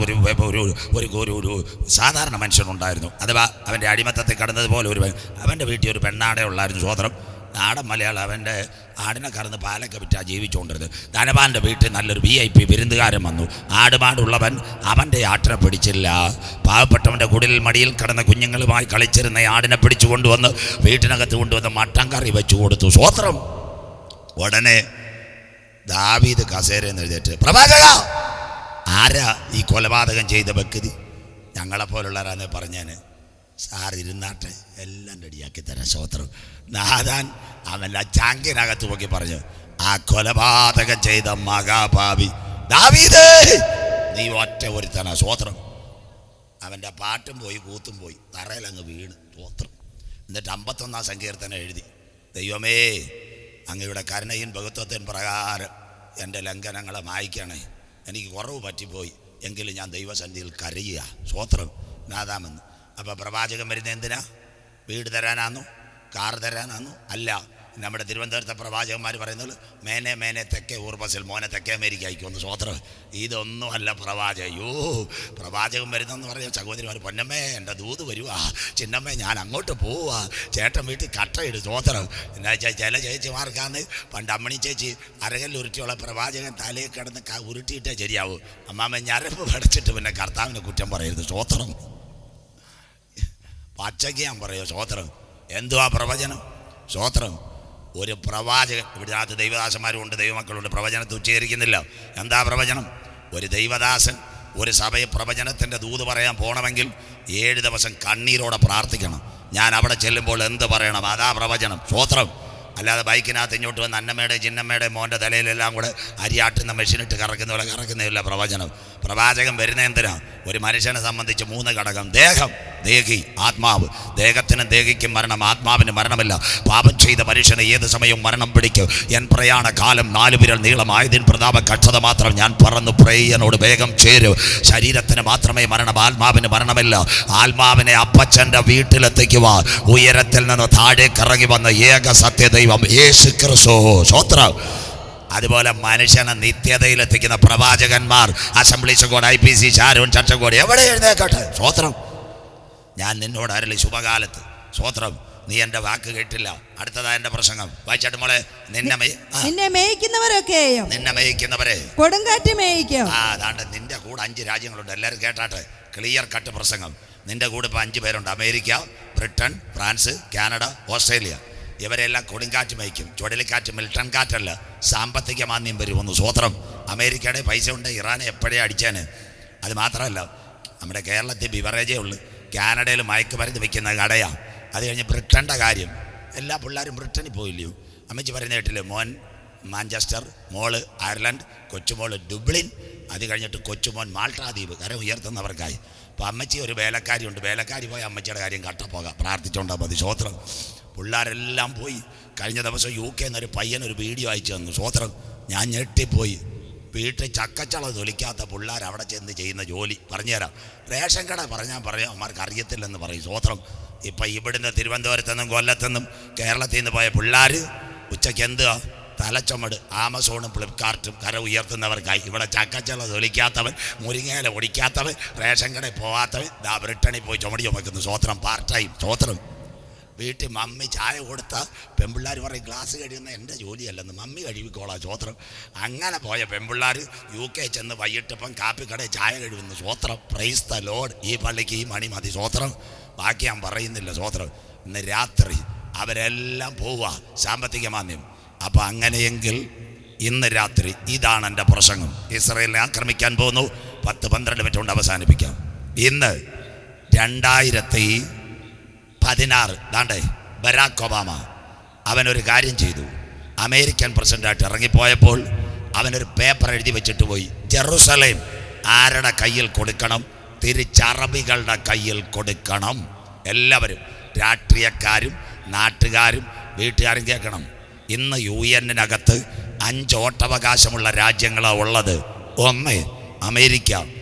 ഒരു സാധാരണ മനുഷ്യനുണ്ടായിരുന്നു. അഥവാ അവൻ്റെ അടിമത്തത്തിൽ കടന്നതുപോലെ അവൻ്റെ വീട്ടിൽ ഒരു പെണ്ണാടെ ഉള്ളായിരുന്നു. സ്വോത്രം. നാടൻ മലയാളം അവൻ്റെ ആടിനെ കറന്ന് പാലൊക്കെ വിറ്റാണ് ജീവിച്ചുകൊണ്ടിരുന്നത്. ധനവാൻ്റെ വീട്ടിൽ നല്ലൊരു VIP വിരുന്നുകാരൻ വന്നു. ആടുമാടുള്ളവൻ അവൻ്റെ ആട്ടിനെ പിടിച്ചില്ല. പാവപ്പെട്ടവൻ്റെ കുടിലിൽ മടിയിൽ കിടന്ന കുഞ്ഞുങ്ങളുമായി കളിച്ചിരുന്ന ആടിനെ പിടിച്ചു കൊണ്ടുവന്ന് വീട്ടിനകത്ത് കൊണ്ടുവന്ന് മട്ടൻ കറി വെച്ചു കൊടുത്തു. സ്വോത്രം. ഉടനെ ദാവീദ് കസേരയിൽ എഴുന്നേറ്റ്, പ്രവാചക, ആരാ ഈ കൊലപാതകം ചെയ്ത വ്യക്തി? ഞങ്ങളെപ്പോലുള്ളവരാന്ന് പറഞ്ഞേന്. സാർ ഇരുന്നാട്ടെ, എല്ലാം റെഡിയാക്കി തരാം. സ്വോത്രം. നാഥാൻ അവൻ്റെ ചാങ്കിനകത്ത് നോക്കി പറഞ്ഞു, ആ കൊലപാതകം ചെയ്ത മഹാപാപി ദാവീദ്, നീ ഒറ്റ ഒരുത്തനാ. സ്വോത്രം. അവൻ്റെ പാട്ടും പോയി കൂത്തും പോയി, തറയിലങ്ങ് വീണ്. സ്വോത്രം. എന്നിട്ട് 51 സങ്കീർത്തനം എഴുതി, ദൈവമേ അങ്ങയുടെ കരുണയും ബഹുത്വത്തിൻ പ്രകാരം എൻ്റെ ലംഘനങ്ങളെ മായ്ക്കണേ, എനിക്ക് കുറവ് പറ്റിപ്പോയി, എങ്കിലും ഞാൻ ദൈവസന്നിധിയിൽ കരയുക. സ്വോത്രം. നാദാമെന്ന്. അപ്പോൾ പ്രവാചകൻ വരുന്നത് എന്തിനാ? വീട് തരാനാന്നു? കാർ തരാനാന്നു? അല്ല. നമ്മുടെ തിരുവനന്തപുരത്തെ പ്രവാചകന്മാർ പറയുന്നത് മേനെ മേനെ തെക്കേ ഊർബസിൽ മോനെ തെക്കേ അമേരിക്കയ്ക്കൊന്ന്. സ്വോത്രം. ഇതൊന്നും അല്ല പ്രവാചകൻ. പ്രവാചകൻ വരുന്നെന്ന് പറഞ്ഞാൽ സഹോദരിമാർ, പൊന്നമ്മേ എൻ്റെ ദൂത് വരുവാ, ചിന്നമ്മേ ഞാൻ അങ്ങോട്ട് പോവാ, ചേട്ടൻ വീട്ടിൽ കട്ടയിട്. സ്വോത്രം. എന്താ വെച്ചാൽ ചില ചേച്ചിമാർക്കാന്ന് പണ്ട് അമ്മണി ചേച്ചി അരകല്ല് ഉരുട്ടിയുള്ള പ്രവാചകൻ തലയിൽ കിടന്ന് ഉരുട്ടിയിട്ടേ ശരിയാവൂ. അമ്മാമ്മ ഞരമ്പ് പടച്ചിട്ട് പിന്നെ കർത്താവിനെ കുറ്റം പറയരുത്. സ്വോത്രം. പച്ചയ്ക്ക് ഞാൻ പറയുമോ? സ്വോത്രം. എന്തുവാ പ്രവചനം? സ്വോത്രം. ഒരു പ്രവാചകൻ, ഇവിടുത്തെ ദൈവദാസന്മാരുണ്ട്, ദൈവമക്കളുണ്ട്, പ്രവചനത്തെ ഉച്ചരിക്കുന്നില്ല. എന്താ പ്രവചനം? ഒരു ദൈവദാസൻ ഒരു സഭയെ പ്രവചനത്തിൻ്റെ ദൂത് പറയാൻ പോകണമെങ്കിൽ 7 ദിവസം കണ്ണീരോടെ പ്രാർത്ഥിക്കണം. ഞാൻ അവിടെ ചെല്ലുമ്പോൾ എന്ത് പറയണം? അതാ പ്രവചനം. സ്വോത്രം. അല്ലാതെ ബൈക്കിനകത്ത് ഇങ്ങോട്ട് വന്ന് അന്നമ്മയുടെ ചിന്നമ്മയുടെ മോൻ്റെ തലയിലെല്ലാം കൂടെ അരിയാട്ടുന്ന മെഷീനിട്ട് കറക്കുന്ന പോലെ കറക്കുന്നില്ല പ്രവചനം. പ്രവാചകൻ വരുന്ന എന്തിനാ? ഒരു മനുഷ്യനെ സംബന്ധിച്ച് 3 ഘടകം: ദേഹം, ദേഹി, ആത്മാവ്. ദേഹത്തിനും ദേഹിക്കും മരണം, ആത്മാവിന് മരണമില്ല. പാപം ചെയ്ത മനുഷ്യന് ഏത് സമയവും മരണം പിടിക്കും. എൻ പ്രയാണ കാലം 4 വിരൽ നീളമായതിൻ പ്രതാപ കക്ഷത മാത്രം ഞാൻ പറന്നു പ്രേയനോട് വേഗം ചേരും. ശരീരത്തിന് മാത്രമേ മരണം, ആത്മാവിന് മരണമില്ല. ആത്മാവിനെ അപ്പച്ചൻ്റെ വീട്ടിലെത്തിക്കുക. ഉയരത്തിൽ നിന്ന് താഴേക്ക് ഇറങ്ങി വന്ന ഏക സത്യദൈവം യേശു ക്രിസ്തു. സ്വോത്രം. അതുപോലെ മനുഷ്യനെ നിത്യതയിലെത്തിക്കുന്ന പ്രവാചകന്മാർ, അസംബ്ലീസ് കോഡ്, IPC, ഷാരോൺ, ചർച്ചക്കോട്, എവിടെ എഴുന്നേക്കട്ടെ. സ്വോത്രം. ഞാൻ നിന്നോട് അരളി ശുഭകാലത്ത്. സ്വോത്രം. നീ എൻ്റെ വാക്ക് കേട്ടില്ല. അടുത്തതാ എൻ്റെ പ്രസംഗം. വായിച്ചാട്ട് മോളെ. നിന്നെ മേയിക്കുന്നവരെ കൊടുങ്കാറ്റ് മേയിക്കും. അതാണ്ട് നിന്റെ കൂടെ 5 രാജ്യങ്ങളുണ്ട്. എല്ലാവരും കേട്ടാട്ടെ. ക്ലിയർ കട്ട് പ്രസംഗം. നിന്റെ കൂടെ ഇപ്പോൾ 5 പേരുണ്ട്. America, Britain, France, Canada, Australia. ഇവരെല്ലാം കൊടുങ്കാറ്റ് മേയ്ക്കും. ചുഴലിക്കാറ്റ്, മിൽട്ടൺ കാറ്റല്ല, സാമ്പത്തിക മാന്ദ്യം വരുമെന്ന്. സ്വോത്രം. അമേരിക്കയുടെ പൈസ ഉണ്ട്, ഇറാനെ എപ്പോഴേ അടിച്ചാന്. അത് മാത്രമല്ല, നമ്മുടെ കേരളത്തിൽ ബിവറേജേ ഉള്ളു. കാനഡയിൽ മയക്കുമരുന്ന് വയ്ക്കുന്ന കടയാണ്. അത് കഴിഞ്ഞ് ബ്രിട്ടൻ്റെ കാര്യം. എല്ലാ പിള്ളേരും ബ്രിട്ടനിൽ പോയില്ലയോ? അമ്മച്ചി പറയുന്ന കേട്ടില്ലേ? മോൻ മാഞ്ചസ്റ്റർ, മോള് അയർലൻഡ്, കൊച്ചുമോള് ഡുബ്ലിൻ, അത് കഴിഞ്ഞിട്ട് കൊച്ചുമോൻ മാൾട്ടാദ്വീപ്. കര ഉയർത്തുന്നവർക്കായി. അപ്പോൾ അമ്മച്ചി ഒരു വേലക്കാരിയുണ്ട്. വേലക്കാരി പോയി അമ്മച്ചിയുടെ കാര്യം കട്ടപ്പോകാം, പ്രാർത്ഥിച്ചോണ്ടാൽ മതി. സ്വോത്രം. പിള്ളേരെല്ലാം പോയി. കഴിഞ്ഞ ദിവസം UK എന്നൊരു പയ്യനൊരു വീഡിയോ അയച്ചു തന്നു. സ്വോത്രം. ഞാൻ ഞെട്ടിപ്പോയി. വീട്ടിൽ ചക്കച്ചള തൊലിക്കാത്ത പിള്ളേർ അവിടെ ചെന്ന് ചെയ്യുന്ന ജോലി പറഞ്ഞുതരാം. റേഷൻ കട പറഞ്ഞാൽ പറയാം, അവന്മാർക്ക് അറിയത്തില്ലെന്ന് പറയും. സ്വോത്രം. ഇപ്പം ഇവിടുന്ന് തിരുവനന്തപുരത്തുനിന്നും കൊല്ലത്തുനിന്നും കേരളത്തിൽ നിന്ന് പോയ പിള്ളേർ ഉച്ചയ്ക്ക് എന്തുവാ? തലച്ചുമട്. ആമസോണും ഫ്ലിപ്കാർട്ടും കര ഉയർത്തുന്നവർക്കായി. ഇവിടെ ചക്കച്ചള തൊലിക്കാത്തവൻ, മുരിങ്ങയില ഒടിക്കാത്തവൻ, റേഷൻ കടയിൽ പോകാത്തവൻ ബ്രിട്ടനിൽ പോയി ചുമടി ചുമക്കുന്നു. സ്വോത്രം. Part time. സ്വോത്രം. വീട്ടിൽ മമ്മി ചായ കൊടുത്ത പെൺപിള്ളേർ പറയും ഗ്ലാസ് കഴിയുന്ന എൻ്റെ ജോലിയല്ലെന്ന്, മമ്മി കഴിവിക്കോളാം സ്വോത്രം. അങ്ങനെ പോയ പെൺപിള്ളേർ UK ചെന്ന് വൈകിട്ടിപ്പം കാപ്പിക്കടയിൽ ചായ കഴിവുന്നു സ്വോത്രം. Praise the Lord. ഈ പള്ളിക്ക് ഈ മണി മതി സ്വോത്രം, ബാക്കി ഞാൻ പറയുന്നില്ല സ്വോത്രം. ഇന്ന് രാത്രി അവരെല്ലാം പോവുക സാമ്പത്തിക മാന്ദ്യം. അപ്പം അങ്ങനെയെങ്കിൽ ഇന്ന് രാത്രി ഇതാണ് എൻ്റെ പ്രസംഗം. ഇസ്രായേലിനെ ആക്രമിക്കാൻ പോകുന്നു. 10-12 മിനിറ്റ് കൊണ്ട് അവസാനിപ്പിക്കാം. ഇന്ന് 2016 ദാണ്ടേ ബരാക് ഒബാമ അവനൊരു കാര്യം ചെയ്തു. അമേരിക്കൻ പ്രസിഡൻ്റായിട്ട് ഇറങ്ങിപ്പോയപ്പോൾ അവനൊരു പേപ്പർ എഴുതി വെച്ചിട്ട് പോയി, ജെറുസലേം ആരുടെ കയ്യിൽ കൊടുക്കണം? തിരിച്ചറബികളുടെ കയ്യിൽ കൊടുക്കണം. എല്ലാവരും, രാഷ്ട്രീയക്കാരും നാട്ടുകാരും വീട്ടുകാരും കേൾക്കണം. ഇന്ന് UN-നകത്ത് 5 വോട്ടവകാശമുള്ള രാജ്യങ്ങളാണ് ഉള്ളത്. 1 America,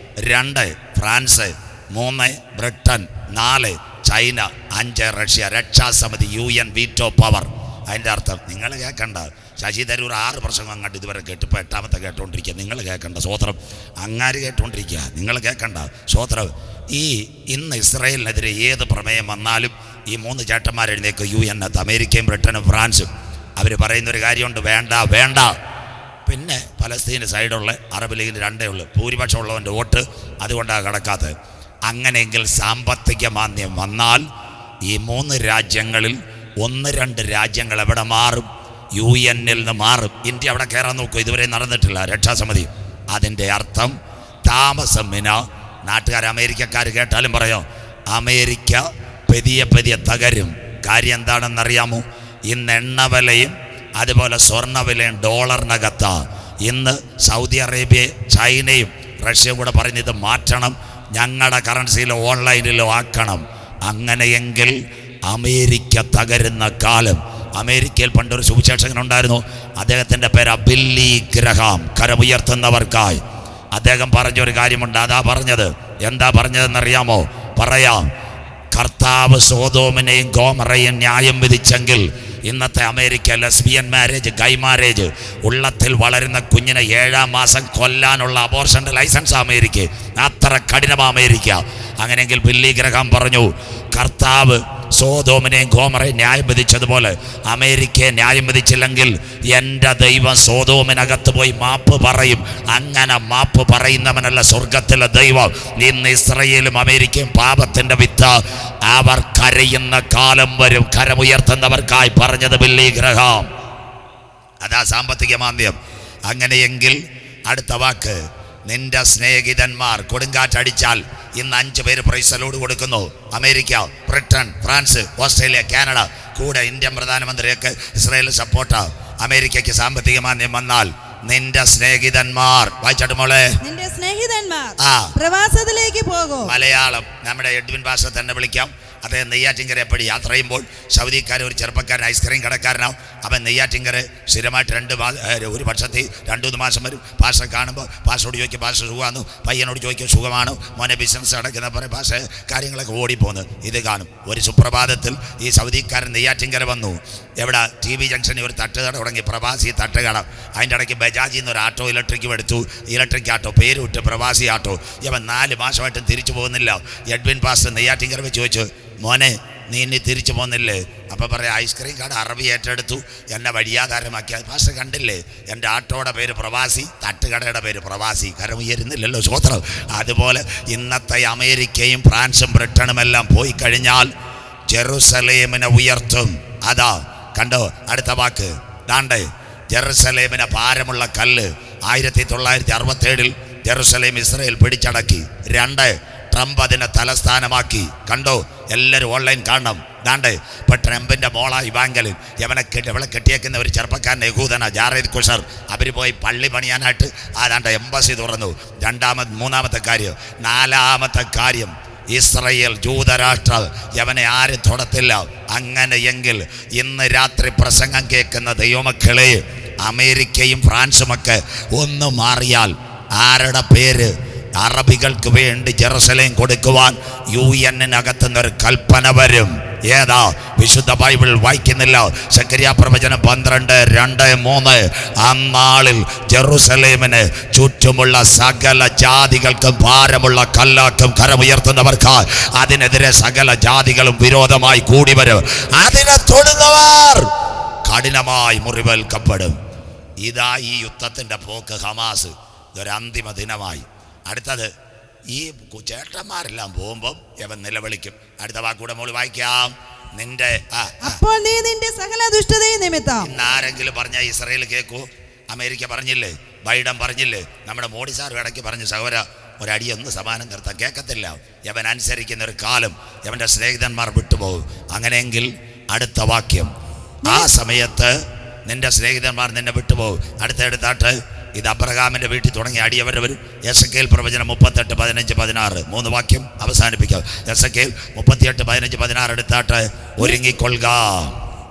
2 France, 3 Britain, 4 China, 5 Russia. രക്ഷാസമിതി UN വീറ്റോ പവർ. അതിൻ്റെ അർത്ഥം നിങ്ങൾ കേൾക്കണ്ട. ശശി തരൂർ 6 പ്രസംഗം അങ്ങോട്ട് ഇതുവരെ കേട്ട്, ഇപ്പോൾ 8ാമത്തെ കേട്ടുകൊണ്ടിരിക്കുക. നിങ്ങൾ കേൾക്കണ്ട സ്വോത്രം. അങ്ങാര് കേട്ടുകൊണ്ടിരിക്കുക, നിങ്ങൾ കേൾക്കണ്ട സ്വോത്രം. ഇന്ന് ഇസ്രായേലിനെതിരെ ഏത് പ്രമേയം വന്നാലും ഈ 3 ചേട്ടന്മാരെഴുന്നേക്ക് UN-നകത്ത്, അമേരിക്കയും ബ്രിട്ടനും ഫ്രാൻസും. അവർ പറയുന്നൊരു കാര്യമുണ്ട്, വേണ്ട വേണ്ട. പിന്നെ പലസ്തീന് സൈഡുള്ള അറബ് ലീഗിൽ 2 ഉള്ളൂ, ഭൂരിപക്ഷം ഉള്ളവൻ്റെ വോട്ട്, അതുകൊണ്ടാണ് കിടക്കാത്തത്. അങ്ങനെയെങ്കിൽ സാമ്പത്തിക മാന്ദ്യം വന്നാൽ ഈ 3 രാജ്യങ്ങളിൽ 1-2 രാജ്യങ്ങൾ എവിടെ മാറും? UN-ൽ നിന്ന് മാറും. ഇന്ത്യ അവിടെ കയറാൻ നോക്കും, ഇതുവരെ നടന്നിട്ടില്ല രക്ഷാസമിതി. അതിൻ്റെ അർത്ഥം താമസം വിന നാട്ടുകാർ അമേരിക്കക്കാർ കേട്ടാലും പറയോ, അമേരിക്ക പെതിയെ തകരും. കാര്യം എന്താണെന്നറിയാമോ? ഇന്ന് എണ്ണവിലയും അതുപോലെ സ്വർണ്ണവിലയും ഡോളറിനകത്താ. ഇന്ന് സൗദി അറേബ്യ, ചൈനയും റഷ്യയും കൂടെ പറഞ്ഞ് ഇത് മാറ്റണം, ഞങ്ങളുടെ കറൻസിയിലോ ഓൺലൈനിലോ ആക്കണം. അങ്ങനെയെങ്കിൽ അമേരിക്ക തകരുന്ന കാലം. അമേരിക്കയിൽ പണ്ടൊരു സുവിശേഷകനുണ്ടായിരുന്നു, അദ്ദേഹത്തിൻ്റെ പേര് ബില്ലി ഗ്രഹാം, കരമുയർത്തുന്നവർക്കായി. അദ്ദേഹം പറഞ്ഞൊരു കാര്യമുണ്ട്, അതാ പറഞ്ഞത്. എന്താ പറഞ്ഞതെന്നറിയാമോ? പറയാം. കർത്താവ് സോദോമിനെയും ഗോമറയും ന്യായം വിധിച്ചെങ്കിൽ ഇന്നത്തെ അമേരിക്ക ലെസ്ബിയൻ മാരേജ്, ഗൈ മാരേജ്, ഉള്ളത്തിൽ വളരുന്ന കുഞ്ഞിനെ 7-ാം മാസം കൊല്ലാനുള്ള അബോർഷൻ്റെ ലൈസൻസ് അമേരിക്ക. അത്ര കഠിനമാണ് അമേരിക്ക. അങ്ങനെയെങ്കിൽ ബില്ലി ഗ്രഹാം പറഞ്ഞു, കർത്താവ് സോദോമിനെയും ഗോമറയും ന്യായം വിധിച്ചതുപോലെ അമേരിക്കയെ ന്യായം വിധിച്ചില്ലെങ്കിൽ എൻ്റെ ദൈവം സോദോമിനകത്ത് പോയി മാപ്പ് പറയും. അങ്ങനെ മാപ്പ് പറയുന്നവനല്ല സ്വർഗത്തിലെ ദൈവം. ഇന്ന് ഇസ്രയേലും അമേരിക്കയും പാപത്തിൻ്റെ വിത്ത്. അവർ കരയുന്ന കാലം വരും, കരമുയർത്തുന്നവർക്കായി പറഞ്ഞത് ബില്ലി ഗ്രഹാം. അതാ സാമ്പത്തിക മാന്ദ്യം. അങ്ങനെയെങ്കിൽ അടുത്ത വാക്ക്, നിന്റെ സ്നേഹിതന്മാർ. കൊടുങ്കാറ്റടിച്ചാൽ ഇന്ന് 5 പേര് പ്രൈസലോട് കൊടുക്കുന്നു. America, Britain, France, Australia, Canada, കൂടെ ഇന്ത്യൻ പ്രധാനമന്ത്രിയൊക്കെ ഇസ്രായേൽ സപ്പോർട്ടാ. അമേരിക്കയ്ക്ക് സാമ്പത്തിക മാന്ദ്യം വന്നാൽ നിന്റെ സ്നേഹിതന്മാർ, വായിച്ചാട്ട് മോളെ, നിന്റെ സ്നേഹിതന്മാർ പ്രവാസത്തിലേക്ക് പോകും. മലയാളം നമ്മുടെ എഡ്വിൻ ഭാഷ തന്നെ വിളിക്കാം. അദ്ദേഹം നെയ്യാറ്റിങ്കര എപ്പോഴും യാത്ര ചെയ്യുമ്പോൾ സൗദിക്കാരൻ, ഒരു ചെറുപ്പക്കാരൻ, ഐസ്ക്രീം കടക്കാരനാവും. അവൻ നെയ്യാറ്റിങ്കര സ്ഥിരമായിട്ട് 1 വർഷത്തിൽ 2-3 മാസം വരും. ഭാഷ കാണുമ്പോൾ ഭാഷയോട് ചോദിക്കും, ഭാഷ സുഖമാണോ? പയ്യനോട് ചോദിക്കും, സുഖമാണോ മോനെ? ബിസിനസ് അടയ്ക്കുന്ന പറയും, ഭാഷ കാര്യങ്ങളൊക്കെ ഓടിപ്പോന്ന് ഇത് കാണും. ഒരു സുപ്രഭാതത്തിൽ ഈ സൗദിക്കാരൻ നെയ്യാറ്റിങ്കര വന്നു. എവിടെ? TV ജംഗ്ഷനിൽ ഒരു തട്ടുകട തുടങ്ങി, പ്രവാസി തട്ടുകട. അതിൻ്റെ ഇടയ്ക്ക് ബജാജിൽ നിന്ന് ഒരു ആട്ടോ ഇലക്ട്രിക്കും എടുത്തു. ഇലക്ട്രിക് ആട്ടോ, പേര് വിട്ട് പ്രവാസി ആട്ടോ. ഇവൻ 4 മാസമായിട്ടും തിരിച്ചു പോകുന്നില്ല. എഡ്വിൻ പാസ്റ്റർ നെയ്യാറ്റിങ്കര വെച്ച് ചോദിച്ചു, മോനെ നീ ഇനി തിരിച്ചു പോകുന്നില്ലേ? അപ്പം പറയാം, ഐസ്ക്രീം കട അറബി ഏറ്റെടുത്തു, എന്നെ വഴിയാധാരമാക്കി. പാസ്റ്റർ കണ്ടില്ലേ, എൻ്റെ ആട്ടോയുടെ പേര് പ്രവാസി, തട്ടുകടയുടെ പേര് പ്രവാസി. കരം ഉയരുന്നില്ലല്ലോ സ്വോത്രം. അതുപോലെ ഇന്നത്തെ അമേരിക്കയും ഫ്രാൻസും ബ്രിട്ടനും എല്ലാം പോയി കഴിഞ്ഞാൽ ജെറുസലേമിനെ ഉയർത്തും. അതാ കണ്ടോ അടുത്ത വാക്ക്. ദാണ്ടേ ജെറുസലേമിന് ഭാരമുള്ള കല്ല്. 1967 ജെറുസലേം ഇസ്രായേൽ പിടിച്ചടക്കി. 2 ട്രംപ് അതിനെ തലസ്ഥാനമാക്കി. കണ്ടോ? എല്ലാവരും ഓൺലൈൻ കാണണം. ദാണ്ട് ഇപ്പം ട്രംപിൻ്റെ മോള ഇവാങ്കലിൻ, ഇവളെ കെട്ടിയേക്കുന്ന ഒരു ചെറുപ്പക്കാരൻ യഹൂദന, ജാറേദ് കുഷർ. അവർ പോയി പള്ളി പണിയാനായിട്ട് ആരാണ്ട് എംബസി തുറന്നു. 3-ാമത്തെ കാര്യം. 4-ാമത്തെ കാര്യം, ഇസ്രയേൽ ജൂതരാഷ്ട്ര, യവനെ ആരും തൊടത്തില്ല. അങ്ങനെയെങ്കിൽ ഇന്ന് രാത്രി പ്രസംഗം കേൾക്കുന്ന ദൈവമക്കളെ, അമേരിക്കയും ഫ്രാൻസുമൊക്കെ ഒന്ന് മാറിയാൽ ആരുടെ പേര്? അറബികൾക്ക് വേണ്ടി ജെറുസലേം കൊടുക്കുവാൻ UN-നകത്തുനിന്നൊരു കൽപ്പന വരും. ഏതാ? വിശുദ്ധ ബൈബിൾ വായിക്കുന്നില്ല? സെക്കറിയ പ്രവചനം 12:2-3. അന്നാളിൽ ജെറുസലേമിന് ചുറ്റുമുള്ള സകല ജാതികൾക്കും ഭാരമുള്ള കല്ലാക്കും കരമുയർത്തുന്നവർക്ക് അതിനെതിരെ സകല ജാതികളും വിരോധമായി കൂടി വരും. അതിനെ തൊടുന്നവർ കഠിനമായി മുറിവേൽക്കപ്പെടും. ഇതാ ഈ യുദ്ധത്തിൻ്റെ പോക്ക്. ഹമാസ് ഇതൊരു അന്തിമ ദിനമായി. അടുത്തത് ഈ ചേട്ടന്മാരെല്ലാം പോകുമ്പം ഇവൻ നിലവിളിക്കും. അടുത്ത വാക്കൂടെ മോള് വായിക്കാം. നിന്റെ അപ്പോൾ നീ നിന്റെ സകല ദുഷ്ടതയും നിമിത്തം. ഇന്നാരെങ്കിലും പറഞ്ഞ ഇസ്രായേൽ കേൾക്കൂ? അമേരിക്ക പറഞ്ഞില്ലേ, ബൈഡൻ പറഞ്ഞില്ലേ, നമ്മുടെ മോഡി സാർ ഇടയ്ക്ക് പറഞ്ഞു സഹോദര ഒരടിയൊന്ന് സമാനം നിർത്താൻ കേൾക്കത്തില്ല. യവൻ അനുസരിക്കുന്ന ഒരു കാലം യവൻ്റെ സ്നേഹിതന്മാർ വിട്ടുപോകും. അങ്ങനെയെങ്കിൽ അടുത്ത വാക്യം, ആ സമയത്ത് നിന്റെ സ്നേഹിതന്മാർ നിന്നെ വിട്ടുപോകും. അടുത്തെടുത്താട്ട് ഇത് അബ്രഹാമിൻ്റെ വീട്ടിൽ തുടങ്ങി അടിയവർ വരും. എസെക്കിയേൽ പ്രവചനം 38:15-16 3 വാക്യം അവസാനിപ്പിക്കാം. എസെക്കിയേൽ 38:15-16 എടുത്താട്ട് ഒരുങ്ങിക്കൊള്ളുക.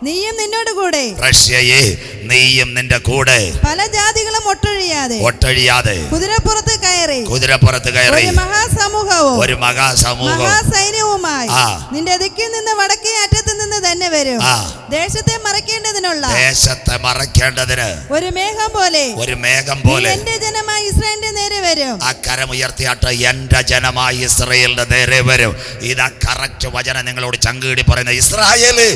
നീയും നിന്നോട് കൂടെ റഷ്യയെ നീയും നിന്റെ കൂടെ പല ജാതികളും ഒട്ടൊഴിയാതെ കുതിരപ്പുറത്ത് കയറി ഒരു മഹാസമൂഹവും മഹാസൈന്യവുമായി നിന്റെ ദിക്കിൽ നിന്ന് വടക്കേ അറ്റത്ത് നിന്ന് തന്നെ വരും. ദേശത്തെ മറയ്ക്കേണ്ടതിന് ഒരു മേഘം പോലെ എന്റെ ജനമായ ഇസ്രായേലിന്റെ നേരെ വരും. അക്കരമുയർത്തിയാട്ട് എന്റെ ജനമായ ഇസ്രായേലിന്റെ നേരെ വരും. ഇതാ കറക്റ്റ് വചനം നിങ്ങളോട് ചങ്കുകിടി പറയുന്ന ഇസ്രായേല്,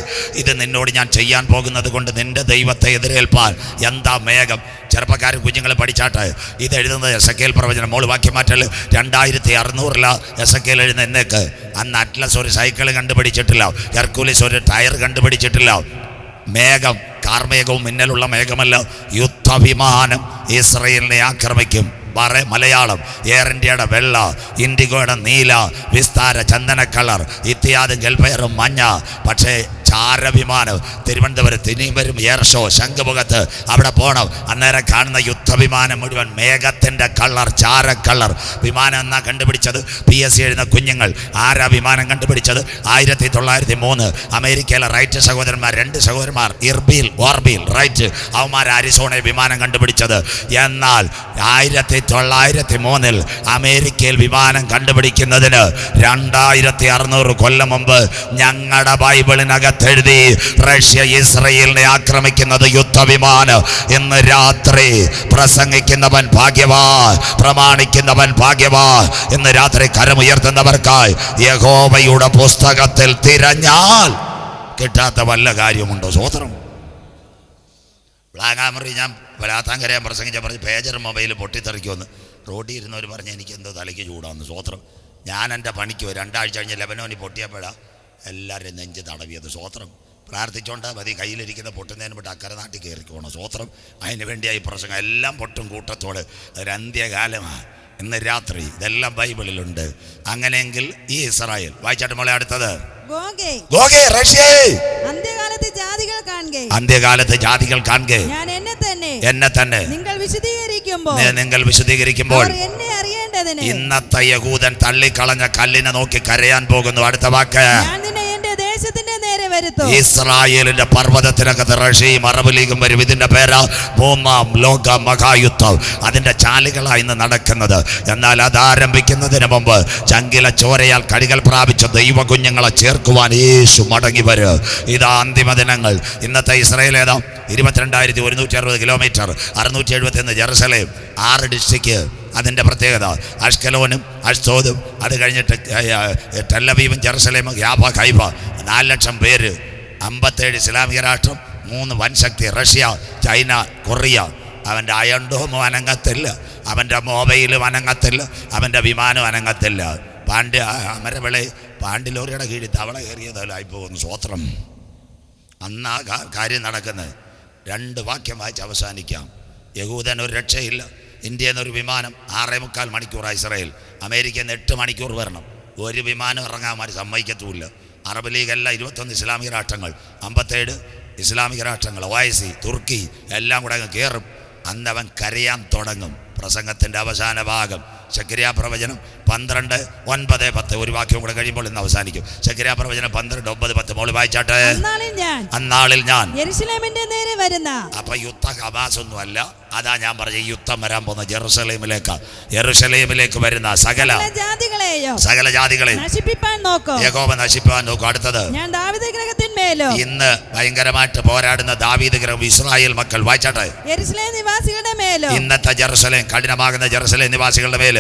ഇത് നിന്നോട് ഞാൻ ചെയ്യാൻ പോകുന്നത് കൊണ്ട് നിന്റെ ദൈവത്തെ എതിരേൽപ്പാൻ എന്താ മേഘം. ചെറുപ്പക്കാരും കുഞ്ഞുങ്ങൾ പഠിച്ചാട്ട് ഇത് എഴുതുന്നത് എസെക്കിയേൽ പ്രവചനം. മോള് വാക്യം മാറ്റൽ 2600 എസെക്കിയേൽ എഴുതുന്ന എന്നേക്ക്. അന്ന് അറ്റ്ലസ് ഒരു സൈക്കിൾ കണ്ടുപിടിച്ചിട്ടില്ല, ഹെർക്കുലിസ് ഒരു ടയർ കണ്ടുപിടിച്ചിട്ടില്ല. മേഘം കാർമേഘവും മിന്നലുള്ള മേഘമല്ല, യുദ്ധവിമാനം ഇസ്രായേലിനെ ആക്രമിക്കും. മലയാളം എയർ ഇന്ത്യയുടെ വെള്ള, ഇൻഡിഗോയുടെ നീല, വിസ്താര ചന്ദന കളർ, ഇത്യാദി ഗൾഫയറും മഞ്ഞ. പക്ഷേ ചാരവിമാനം തിരുവനന്തപുരത്ത് ഇനിയും വരും. എയർ ഷോ ശംഖുമുഖത്ത് അവിടെ പോകണം. അന്നേരം കാണുന്ന യുദ്ധവിമാനം മുഴുവൻ മേഘത്തിൻ്റെ കളർ, ചാര കളർ വിമാനം എന്നാ കണ്ടുപിടിച്ചത്. PSC എഴുതുന്ന കുഞ്ഞുങ്ങൾ ആരാ വിമാനം കണ്ടുപിടിച്ചത്? 1903 അമേരിക്കയിലെ റൈറ്റ് സഹോദരന്മാർ, 2 സഹോദരന്മാർ, ഇർബീൽ ഓർബീൽ റൈറ്റ്, അവന്മാർ അരിസോണയിൽ വിമാനം കണ്ടുപിടിച്ചത്. എന്നാൽ 1903 അമേരിക്കയിൽ വിമാനം കണ്ടുപിടിക്കുന്നതിന് 2600 കൊല്ലം മുമ്പ് ഞങ്ങളുടെ ബൈബിളിനകത്ത് എഴുതി റഷ്യ ഇസ്രായേലിനെ ആക്രമിക്കുന്നത് യുദ്ധവിമാനം. ഇന്ന് രാത്രി പ്രസംഗിക്കുന്നവൻ ഭാഗ്യവാൻ, പ്രമാണിക്കുന്നവൻ ഭാഗ്യവാൻ. ഇന്ന് രാത്രി കരമുയർത്തുന്നവർക്കായി യഹോവയുടെ പുസ്തകത്തിൽ തിരഞ്ഞാൽ കിട്ടാത്ത വല്ല കാര്യമുണ്ടോ? സ്വോത്രം. വ്ളാങ്ങാമറി ഞാൻ വലാത്താങ്കരയാൻ പ്രസംഗിച്ച പറഞ്ഞ് പേജർ മൊബൈൽ പൊട്ടിത്തെറിക്കുമെന്ന് റോഡിൽ ഇരുന്നവർ പറഞ്ഞ് എനിക്ക് എന്തോ തലയ്ക്ക് ചൂടാന്ന്. സ്വോത്രം. ഞാൻ എൻ്റെ പണിക്ക് 2 ആഴ്ച കഴിഞ്ഞ് ലെബനോനിൽ പൊട്ടിയപ്പോഴാണ് എല്ലാവരും നെഞ്ച് തടവിയത്. സ്വോത്രം. പ്രാർത്ഥിച്ചോണ്ടാൽ മതി, കയ്യിലിരിക്കുന്ന പൊട്ടുന്നതിന് വിട്ട് അക്കരെ നാട്ടിൽ കയറിക്കോണം. സ്വോത്രം. അതിന് വേണ്ടിയായി പ്രസംഗം. എല്ലാം പൊട്ടും കൂട്ടത്തോട്. ഒരു അന്ത്യകാലമാണ് ഇന്ന് രാത്രി. ഇതെല്ലാം ബൈബിളിലുണ്ട്. അങ്ങനെയെങ്കിൽ ഈ ഇസ്രായേൽ വായിച്ചാട്ട് മോളെ അടുത്തത് ഗോഗേ റഷ്യയെ അന്ത്യകാലത്ത് ജാതികൾ കാണുക എന്നെ തന്നെ നിങ്ങൾ വിശദീകരിക്കുമ്പോൾ ഇന്നത്തെ യഹൂദൻ തള്ളിക്കളഞ്ഞ കല്ലിനെ നോക്കി കരയാൻ പോകുന്നു. അടുത്ത വാക്ക്, ഇസ്രായേലിന്റെ പർവ്വതത്തിനകത്ത് റഷ്യയും അറബ് ലീഗും വരും. ഇതിന്റെ പേരാ 3ാം ലോക മഹായുദ്ധം. അതിന്റെ ചാലുകളാണ് ഇന്ന് നടക്കുന്നത്. എന്നാൽ അത് ആരംഭിക്കുന്നതിന് മുമ്പ് ചങ്കില ചോരയാൽ കടികൾ പ്രാപിച്ച ദൈവ കുഞ്ഞുങ്ങളെ ചേർക്കുവാൻ യേശു മടങ്ങി വരും. ഇതാ അന്തിമ ദിനങ്ങൾ. ഇന്നത്തെ ഇസ്രായേൽ ഏതാ? 22,160 കിലോമീറ്റർ, 671 ജെറുസലേം, 6 ഡിസ്ട്രിക്റ്റ്. അതിൻ്റെ പ്രത്യേകത അഷ്കലോനും അഷ്തോദും, അത് കഴിഞ്ഞിട്ട് ടെല്ലവീവും ജെറുസലേമും, യാഫ, ഹൈഫ, 4 ലക്ഷം പേര്, 57 ഇസ്ലാമിക രാഷ്ട്രം, 3 വൻശക്തി റഷ്യ, ചൈന, കൊറിയ. അവൻ്റെ അയൺഡോമും അനങ്ങത്തില്ല, അവൻ്റെ മൊബൈലും അനങ്ങത്തില്ല, അവൻ്റെ വിമാനം അനങ്ങത്തില്ല. അമരവിളെ പാണ്ടിലോറിയുടെ കീഴിൽ തവള കയറിയതായി പോകുന്നു. സ്വോത്രം. അന്ന് ആ കാര്യം നടക്കുന്നത്. 2 വാക്യം വായിച്ച് അവസാനിക്കാം. യഹൂദൻ ഒരു രക്ഷയില്ല. ഇന്ത്യയിൽ നിന്നൊരു വിമാനം 6.25 മണിക്കൂറാണ് ഇസ്രായേൽ. അമേരിക്കയിൽ നിന്ന് 8 മണിക്കൂർ വരണം. ഒരു വിമാനം ഇറങ്ങാൻ സമ്മതിക്കത്തുമില്ല. അറബ് ലീഗ് എല്ലാം 21 ഇസ്ലാമിക രാഷ്ട്രങ്ങൾ, 57 ഇസ്ലാമിക രാഷ്ട്രങ്ങൾ, OIC, തുർക്കി എല്ലാം കൂടെ അങ്ങ് കയറും. അന്നവൻ കരയാൻ തുടങ്ങും. പ്രസംഗത്തിൻ്റെ അവസാന ഭാഗം സെഖര്യാ പ്രവചനം 12, 9, 10. ഒരു വാക്യം കൂടെ കഴിയുമ്പോൾ ഇന്ന് അവസാനിക്കും. സെഖര്യാ പ്രവചനം 12, 9, 10. മോള് വായിച്ചാട്ടെ. അന്നാളിൽ ഞാൻ യെരൂശലേമിന്റെ നേരെ വരുന്ന. അപ്പൊ യുദ്ധം ഹമാസ് ഒന്നും അല്ല. അതാ ഞാൻ പറഞ്ഞ യുദ്ധം വരാൻ പോകുന്ന യെരൂശലേമിലേക്ക് വരുന്ന സകല ജാതികളെയും നശിപ്പിപ്പാൻ നോക്കും. യഹോവ നശിപ്പിക്കാൻ നോക്കും. അടുത്തത്, ഞാൻ ദാവീദ് ഗൃഹത്തിന്മേലും. ഇന്ന് ഭയങ്കരമായിട്ട് പോരാടുന്ന ദാവീദ് ഗൃഹം, ഇസ്രായേൽ മക്കൾ. വായിച്ചാട്ടെ. യെരൂശലേം നിവാസികളുടെ മേലും. ഇന്നത്തെ ജെറുസലേം, കഠിനമാകുന്ന ജെറുസലേം നിവാസികളുടെ മേലും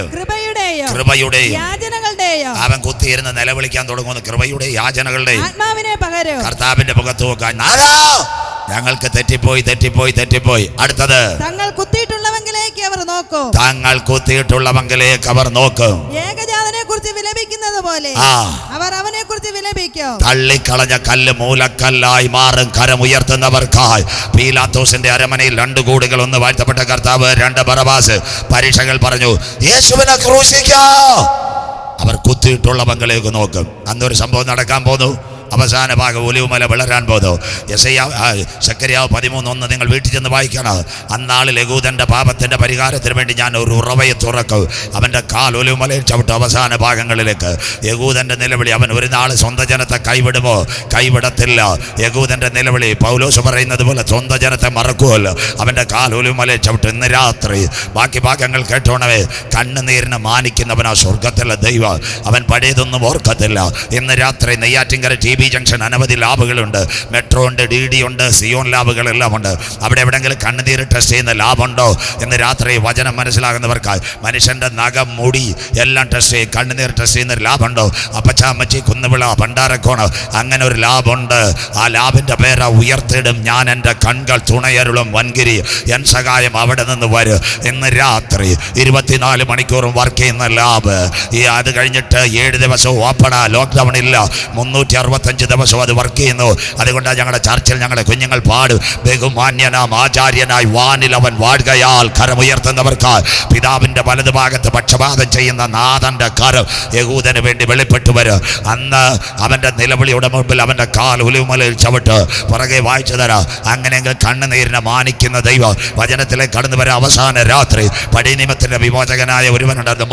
കൃപയുടെയും യാചനകളുടെയും. അവൻ കുത്തിയിരുന്ന് നിലവിളിക്കാൻ തുടങ്ങുന്നു. കൃപയുടെ യാചനകളുടെയും ആത്മാവിനെ പകരും. കർത്താവിന്റെ മുഖത്ത് നോക്കാൻ ഞങ്ങൾക്ക് തെറ്റിപ്പോയി. അടുത്തത്, തങ്ങൾ കുത്തിയിട്ടുള്ളവങ്കിലേക്ക് അവർ നോക്കും. ഏകജാതനെ കുറിച്ച് വിലപിക്കുന്നത് പോലെ അവർ അവനെ കുറിച്ച് വിലപിക്കും. തള്ളിക്കളഞ്ഞ കല്ല് മൂലക്കല്ലായി മാറും. കരമുയർത്തുന്നവർക്കായി പീലാത്തോസിന്റെ അരമനയിൽ 2 കൂടുകൾ, 1 വാഴ്ത്തപ്പെട്ട കർത്താവ്, 2 ബറബാസ്. പരീക്ഷകൾ പറഞ്ഞു, യേശുവിനെ ക്രൂശിക്കാ. അവർ കുത്തിയിട്ടുള്ളവങ്കിലേക്ക് നോക്കും. അന്നൊരു സംഭവം നടക്കാൻ പോന്നു. അവസാന ഭാഗം ഒലിവുമല വളരാൻ പോകുന്നു. സെഖര്യാവ് 13:1 നിങ്ങൾ വീട്ടിൽ ചെന്ന് വായിക്കണം. അന്നാളിൽ യഹൂദന്റെ പാപത്തിന്റെ പരിഹാരത്തിന് വേണ്ടി ഞാൻ ഒരു ഉറവയെ തുറക്കും. അവന്റെ കാൽ ഒലിവുമലയിൽ ചവിട്ടും. അവസാന ഭാഗങ്ങളിലേക്ക് യഹൂദന്റെ നിലവിളി. അവൻ ഒരു നാൾ സ്വന്തം ജനത്തെ കൈവിടുമോ? കൈവിടത്തില്ല. യഹൂദന്റെ നിലവിളി പൗലോസ് പറയുന്നത് പോലെ സ്വന്തം ജനത്തെ മറക്കുമല്ലോ. അവന്റെ കാൽ ഒലിവുമലയിൽ ചവിട്ടും. ഇന്ന് രാത്രി ബാക്കി ഭാഗങ്ങൾ കേട്ടോണവേ. കണ്ണുനീരിനെ മാനിക്കുന്നവനാ സ്വർഗത്തിലെ ദൈവം. അവൻ പഴയതൊന്നും ഓർക്കത്തില്ല. ഇന്ന് രാത്രി നെയ്യാറ്റിൻകര TB ജംഗ്ഷൻ അനവധി ലാബുകളുണ്ട്. മെട്രോ ഉണ്ട്, DD ഉണ്ട്, സിയോൺ ലാബുകളെല്ലാം ഉണ്ട്. അവിടെ എവിടെയെങ്കിലും കണ്ണുനീര് ടെസ്റ്റ് ചെയ്യുന്ന ലാബുണ്ടോ? ഇന്ന് രാത്രി വചനം മനസ്സിലാകുന്നവർക്കായി മനുഷ്യന്റെ നഖം, മുടി എല്ലാം ടെസ്റ്റ് ചെയ്യും. കണ്ണുനീർ ടെസ്റ്റ് ചെയ്യുന്ന ലാബുണ്ടോ? അപ്പച്ചാമ്മച്ചി, കുന്നുവിള, ഭണ്ഡാരക്കോണ്, അങ്ങനെ ഒരു ലാബുണ്ട്. ആ ലാബിന്റെ പേര് ഉയർത്തിടും ഞാൻ എൻ്റെ കൺകൾ തുണയരുളും വൻകിരി എൻ സഹായം അവിടെ നിന്ന് വരും. ഇന്ന് രാത്രി 24 മണിക്കൂറും വർക്ക് ചെയ്യുന്ന ലാബ്. അത് കഴിഞ്ഞിട്ട് 7 ദിവസവും ഓപ്പണാ. ലോക്ക്ഡൗൺ ഇല്ല. 365 ദിവസവും അത് വർക്ക് ചെയ്യുന്നു. അതുകൊണ്ടാണ് ഞങ്ങളുടെ ചർച്ചിൽ ഞങ്ങളുടെ കുഞ്ഞുങ്ങൾ പാടും, ബഹുമാന്യനാം ആചാര്യനായി വാനിൽ അവൻ വാഴുകയാൽ കരമുയർത്തുന്നവർക്കാൽ പിതാവിന്റെ വലതുഭാഗത്ത് പക്ഷപാതം ചെയ്യുന്ന നാഥന്റെ കരം യഹൂദന് വേണ്ടി വെളിപ്പെട്ടു വരും. അന്ന് അവന്റെ നിലവിളിയുടെ മുമ്പിൽ അവന്റെ കാൽ ഒലിവുമലയിൽ ചവിട്ട്. പുറകെ വായിച്ചു തരാം. അങ്ങനെയെങ്കിൽ കണ്ണുനീരിനെ മാനിക്കുന്ന ദൈവം വചനത്തിലേക്ക് കടന്നു വരാൻ. അവസാന രാത്രി പഴയ നിയമത്തിന്റെ വിമോചകനായ ഒരുവനുണ്ടായിരുന്നു,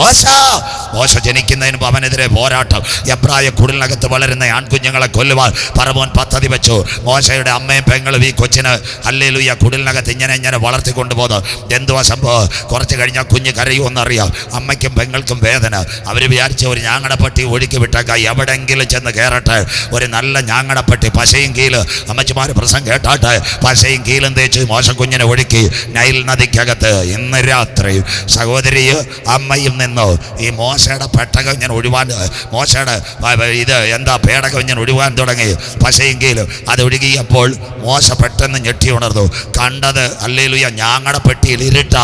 മോശ ജനിക്കുന്നതിന് മുമ്പ് അവനെതിരെ പോരാട്ടം. എബ്രായ കുടിലിനകത്ത് വളരുന്ന ആൺകുഞ്ഞുങ്ങളെ കൊല്ലുവാൻ പറവോൻ പദ്ധതി വെച്ചു. മോശയുടെ അമ്മയും പെങ്ങളും ഈ കൊച്ചിന് ഹല്ലേലൂയ കുടിലിനകത്ത് ഇങ്ങനെ വളർത്തിക്കൊണ്ടുപോകുന്നു. എന്തുവാ സംഭവം? കുറച്ച് കഴിഞ്ഞാൽ കുഞ്ഞ് കരയുമെന്നറിയാം. അമ്മയ്ക്കും പെങ്ങൾക്കും വേദന. അവർ വിചാരിച്ച ഒരു ഞാങ്ങടപ്പട്ടി ഒഴുക്കി വിട്ടേക്കാം, എവിടെങ്കിലും ചെന്ന് കയറട്ടെ. ഒരു നല്ല ഞാങ്ങടപ്പട്ടി, പശയും കീല്. അമ്മച്ചിമാർ പ്രസംഗം കേട്ടാട്ടെ. പശയും കീലും തേച്ച് മോശ കുഞ്ഞിനെ ഒഴുക്കി നൈൽ നദിക്കകത്ത്. ഇന്ന് രാത്രി സഹോദരിയും അമ്മയും നിന്നോ ഈ മോശയുടെ പെട്ടകം ഇങ്ങനെ ഒഴിവാൻ, മോശയുടെ ഇത് എന്താ പേടകം ഇങ്ങനെ ഒഴിവാൻ തുടങ്ങി. പശയെങ്കിലും അത് ഒഴുകിയപ്പോൾ മോശ പെട്ടെന്ന് ഞെട്ടി ഉണർന്നു. കണ്ടത് ഹല്ലേലൂയ ഞാങ്ങട പെട്ടിയിൽ ഇരുട്ട.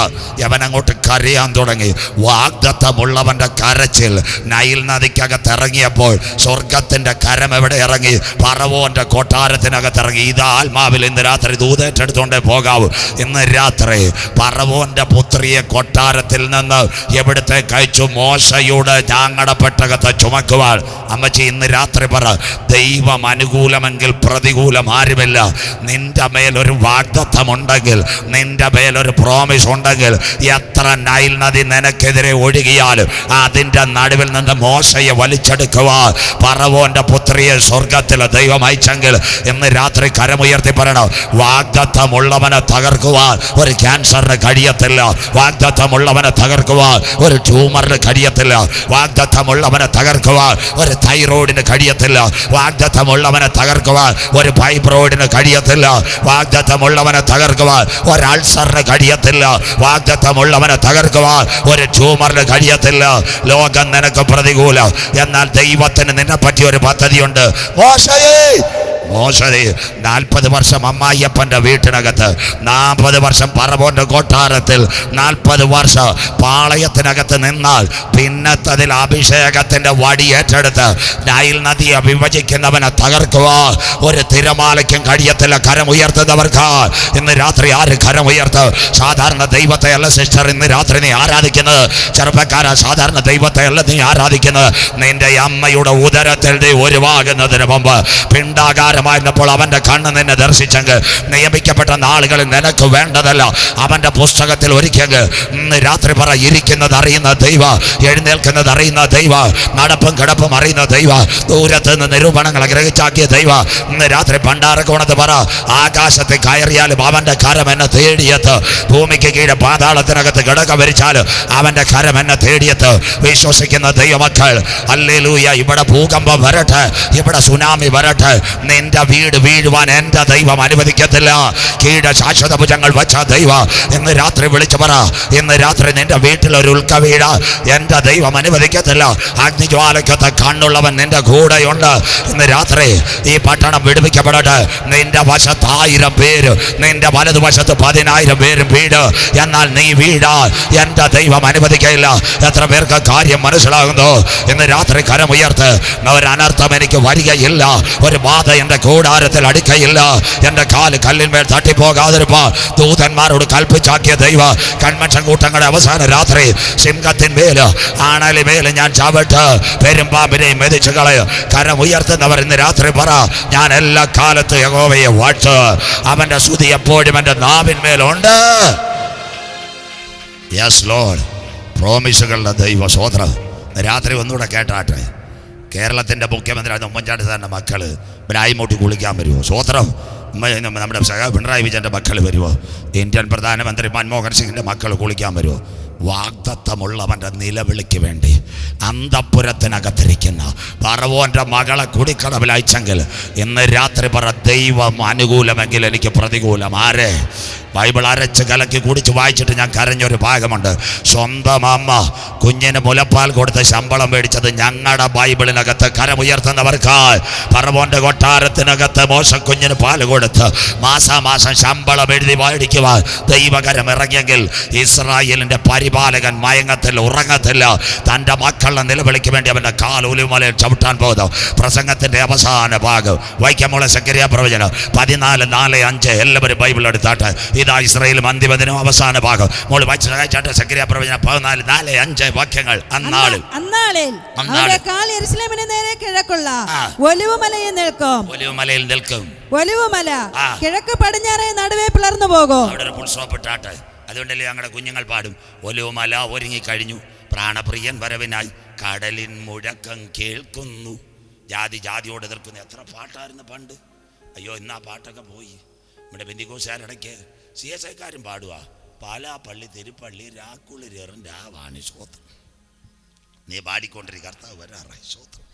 അവനങ്ങോട്ട് കരയാൻ തുടങ്ങി. വാഗ്ദത്തമുള്ളവന്റെ കരച്ചിൽ നൈൽ നദിക്കകത്ത് ഇറങ്ങിയപ്പോൾ സ്വർഗത്തിന്റെ കരം എവിടെ ഇറങ്ങി? പറവോന്റെ കൊട്ടാരത്തിനകത്ത് ഇറങ്ങി. ഇത് ആത്മാവിൽ ഇന്ന് രാത്രി ദൂതേറ്റെടുത്തോണ്ടേ പോകാവൂ. ഇന്ന് രാത്രി പറവോന്റെ പുത്രിയെ കൊട്ടാരത്തിൽ നിന്ന് എവിടുത്തെ കഴിച്ചു? മോശയുടെ ഞാങ്ങട പെട്ടകത്തെ ചുമക്കുവാൻ. അമ്മച്ചി ഇന്ന് രാത്രി പറ, ദൈവം അനുകൂലമെങ്കിൽ പ്രതികൂലം ആരുമില്ല. നിന്റെ മേലൊരു വാഗ്ദത്തമുണ്ടെങ്കിൽ, നിന്റെ മേലൊരു പ്രോമിസ് ഉണ്ടെങ്കിൽ, എത്ര നൈൽ നദി നിനക്കെതിരെ ഒഴുകിയാലും അതിൻ്റെ നടുവിൽ നിന്ന് മോശയെ വലിച്ചെടുക്കുവാൻ പറവോന്റെ പുത്രിയെ സ്വർഗത്തിലെ ദൈവം അയച്ചെങ്കിൽ ഇന്ന് രാത്രി കരമുയർത്തി പറയണം, വാഗ്ദത്തമുള്ളവനെ തകർക്കുവാൻ ഒരു ക്യാൻസറിന് കഴിയത്തില്ല. വാഗ്ദത്തമുള്ളവനെ തകർക്കുവാൻ ഒരു ട്യൂമറിന് കഴിയത്തില്ല. വാഗ്ദത്തമുള്ളവനെ തകർക്കുവാൻ ഒരു തൈറോയിഡിന് കഴിയത്തില്ല. വാഗ്ദത്തമുള്ളവനെ തകർക്കുവാൻ ഒരു ഫൈബ്രോയിഡിന് കഴിയത്തില്ല. വാഗ്ദത്തമുള്ളവനെ തകർക്കുവാൻ ഒരു അൾസറിന് കഴിയത്തില്ല. വാഗ്ദത്തമുള്ളവനെ തകർക്കുവാൻ ഒരു ട്യൂമറിന് കഴിയത്തില്ല. ലോകം നിനക്ക് പ്രതികൂലം, എന്നാൽ ദൈവത്തിന് നിന്നെ പറ്റിയ ഒരു പദ്ധതിയുണ്ട്. മോശയെ 40 വർഷം അമ്മായിയപ്പൻ്റെ വീട്ടിനകത്ത്, 40 വർഷം പറവോന്റെ കൊട്ടാരത്തിൽ, 40 വർഷം പാളയത്തിനകത്ത് നിന്നാൽ പിന്നത്തതിൽ അഭിഷേകത്തിന്റെ വടി ഏറ്റെടുത്ത് നൈൽ നദിയെ വിഭജിക്കുന്നവനെ തകർക്കുവാൻ ഒരു തിരമാലയ്ക്കും കഴിയത്തില്ല. കരമുയർത്തുന്നവർക്ക് ഇന്ന് രാത്രി ആര് കരമുയർത്ത്? സാധാരണ ദൈവത്തെ അല്ല സിസ്റ്റർ ഇന്ന് രാത്രി നീ ആരാധിക്കുന്നത്. ചെറുപ്പക്കാരാ, സാധാരണ ദൈവത്തെ അല്ല നീ ആരാധിക്കുന്നത്. നിന്റെ അമ്മയുടെ ഉദരത്തിൽ നീ ഉരുവാകുന്നതിന് മുമ്പ് പിണ്ടാകാര ഭാരമായിരുന്നപ്പോൾ അവൻ്റെ കണ്ണ് നിന്നെ ദർശിച്ചെങ്കിൽ നിയമിക്കപ്പെട്ട നാളുകളിൽ നിനക്ക് വേണ്ടതല്ല അവൻ്റെ പുസ്തകത്തിൽ ഒരുക്കിയെങ്കിൽ ഇന്ന് രാത്രി പറ, ഇരിക്കുന്നത് അറിയുന്ന ദൈവ, എഴുന്നേൽക്കുന്നത് അറിയുന്ന ദൈവ, നടപ്പും കിടപ്പും അറിയുന്ന ദൈവ, ദൂരത്ത് നിന്ന് നിരൂപണങ്ങൾ ഗ്രഹിച്ചാക്കിയ ദൈവ, ഇന്ന് രാത്രി ഭണ്ഡാരക്കോണത്ത് പറ, ആകാശത്തെ കയറിയാലും അവൻ്റെ കരം എന്നെ തേടിയെത്ത്, ഭൂമിക്ക് കീഴെ പാതാളത്തിനകത്ത് കിടക്ക വരിച്ചാലും അവൻ്റെ കരം എന്നെ തേടിയെത്ത്. വിശ്വസിക്കുന്ന ദൈവമക്കൾ ഹല്ലേലൂയ. ഇവിടെ ഭൂകമ്പം വരട്ടെ, ഇവിടെ സുനാമി വരട്ടെ, നിന്റെ വീട് വീഴുവാൻ എൻ്റെ ദൈവം അനുവദിക്കത്തില്ല. കീഴെ ശാശ്വത ഭുജങ്ങൾ വച്ച ദൈവ ഇന്ന് രാത്രി വിളിച്ചു പറ, ഇന്ന് രാത്രി നിന്റെ വീട്ടിലൊരു ഉൽക്ക വീഴ എൻ്റെ ദൈവം അനുവദിക്കത്തില്ല. അഗ്നിജ്വാലയ്ക്കത്ത് കണ്ണുള്ളവൻ നിന്റെ കൂടെയുണ്ട്. ഇന്ന് രാത്രി ഈ പട്ടണം വിടുവിക്കപ്പെടട്ടെ. നിന്റെ വശത്ത് 1000 പേര്, നിന്റെ വലതുവശത്ത് 10,000 പേരും വീട്, എന്നാൽ നീ വീഴാ എൻ്റെ ദൈവം അനുവദിക്കയില്ല. എത്ര പേർക്ക് കാര്യം മനസ്സിലാകുന്നു? ഇന്ന് രാത്രി കരമുയർത്ത്, ഒരു അനർത്ഥം എനിക്ക് വരികയില്ല, ഒരു ബാധ എൻ്റെ കൂടാരത്തിൽ അടിക്കയില്ല, എൻ്റെ കാല് കല്ലിന്മേൽ തട്ടിപ്പോകാതിരുപ്പാ ദൂതന്മാരോട് കൽപ്പിച്ചാക്കിയ ദൈവ കൺവെൻഷൻ കൂട്ടങ്ങളുടെ അവസാന രാത്രി സിംഹത്തിന്മേല് ആണലിമേല് ഞാൻ ചവിട്ട് പെരുമ്പാമ്പിനെയും മെതിച്ചു കളയും. കരമുയർത്തുന്നവർ ഇന്ന് രാത്രി പറ, ഞാൻ എല്ലാ കാലത്തും യഹോവയെ വാഴ്ത്ത്, അവൻ്റെ സ്തുതി എപ്പോഴും എൻ്റെ നാവിന്മേലുണ്ട്. Yes Lord. പ്രോമിസുകളുടെ ദൈവ സ്വോത്രം. രാത്രി ഒന്നുകൂടെ കേട്ടാട്ടെ. കേരളത്തിൻ്റെ മുഖ്യമന്ത്രി ഉമ്മൻചാണ്ടി സാറിൻ്റെ മക്കൾ ബ്രായ്മൂട്ടി കുളിക്കാൻ വരുമോ? സ്വോത്രം. നമ്മുടെ പിണറായി വിജയൻ്റെ മക്കൾ വരുമോ? ഇന്ത്യൻ പ്രധാനമന്ത്രി മൻമോഹൻ സിംഗിൻ്റെ മക്കൾ കുളിക്കാൻ വരുമോ? വാഗ്ദത്തമുള്ളവൻ്റെ നിലവിളിക്ക് വേണ്ടി അന്തഃപുരത്തിനകത്തിരിക്കുന്ന ഫറവോൻ്റെ മകളെ കുടിക്കടവിൽ അയച്ചെങ്കിൽ ഇന്ന് രാത്രി പറ, ദൈവം അനുകൂലമെങ്കിൽ എനിക്ക് പ്രതികൂലം. ആരെ? ബൈബിൾ അരച്ച് കലക്കി കുടിച്ച് വായിച്ചിട്ട് ഞാൻ കരഞ്ഞൊരു ഭാഗമുണ്ട്. സ്വന്തം അമ്മ കുഞ്ഞിന് മുലപ്പാൽ കൊടുത്ത് ശമ്പളം മേടിച്ചത് ഞങ്ങളുടെ ബൈബിളിനകത്ത്. കരമുയർത്തുന്നവർക്ക് ഫറവോൻ്റെ കൊട്ടാരത്തിനകത്ത് മോശക്കുഞ്ഞിന് പാൽ കൊടുത്ത് മാസാമാസം ശമ്പളം എഴുതി മേടിക്കുവാൻ ദൈവകരം ഇറങ്ങിയെങ്കിൽ ഇസ്രായേലിൻ്റെ പരിപാലകൻ മയങ്ങത്തില്ല, ഉറങ്ങത്തില്ല. തൻ്റെ മക്കളുടെ നിലവിളിക്ക് വേണ്ടി അവൻ്റെ കാൽ ഒലിവുമലയിൽ ചവിട്ടാൻ പോകുന്നു. പ്രസംഗത്തിൻ്റെ അവസാന ഭാഗം വൈക്കമുള്ള സക്കറിയ പ്രവചനം 14:4-5. എല്ലാവരും ബൈബിൾ എടുത്താട്ടെ. ഇതാ ഇസ്രായേലും അന്തിമദിനം അവസാന ഭാഗം. മോള് വായിച്ചാട്ടെ. സക്കറിയ പ്രവചനം 14:4-5 വാക്യങ്ങൾ. അന്നാളിൽ നേരെ കിഴക്കുള്ള ഒലിവുമലയിൽ നിൽക്കും. ഒലിവുമലയിൽ നിൽക്കും. ഒലിവുമല കിഴക്ക് പടിഞ്ഞാറേ നടുവേ പിളർന്നു പോകും. അവിടെ ഒരു ഫുൾ സ്റ്റോപ്പ് ഇട്ടാട്ടെ. അതുകൊണ്ടല്ലേ ഞങ്ങളുടെ കുഞ്ഞുങ്ങൾ പാടും, ഒലിവുമല ഒരുങ്ങിക്കഴിഞ്ഞു, പ്രാണപ്രിയൻ വരവിനായി, കടലിൻ മുഴക്കം കേൾക്കുന്നു. ജാതി ജാതിയോട് എതിർക്കുന്ന എത്ര പാട്ടായിരുന്നു പണ്ട്. അയ്യോ, ഇന്ന് ആ പാട്ടൊക്കെ പോയി. നമ്മുടെ പെന്തിക്കോസ്തുകാരിടയ്ക്ക് CSIക്കാരും പാടുക, പാലാപ്പള്ളി തിരുപ്പള്ളി രാക്കുളിരേറും രാവാണി സ്വോത്രം. നീ പാടിക്കൊണ്ടിരിക്കും, കർത്താവ് വരാറായി സ്വോത്രം.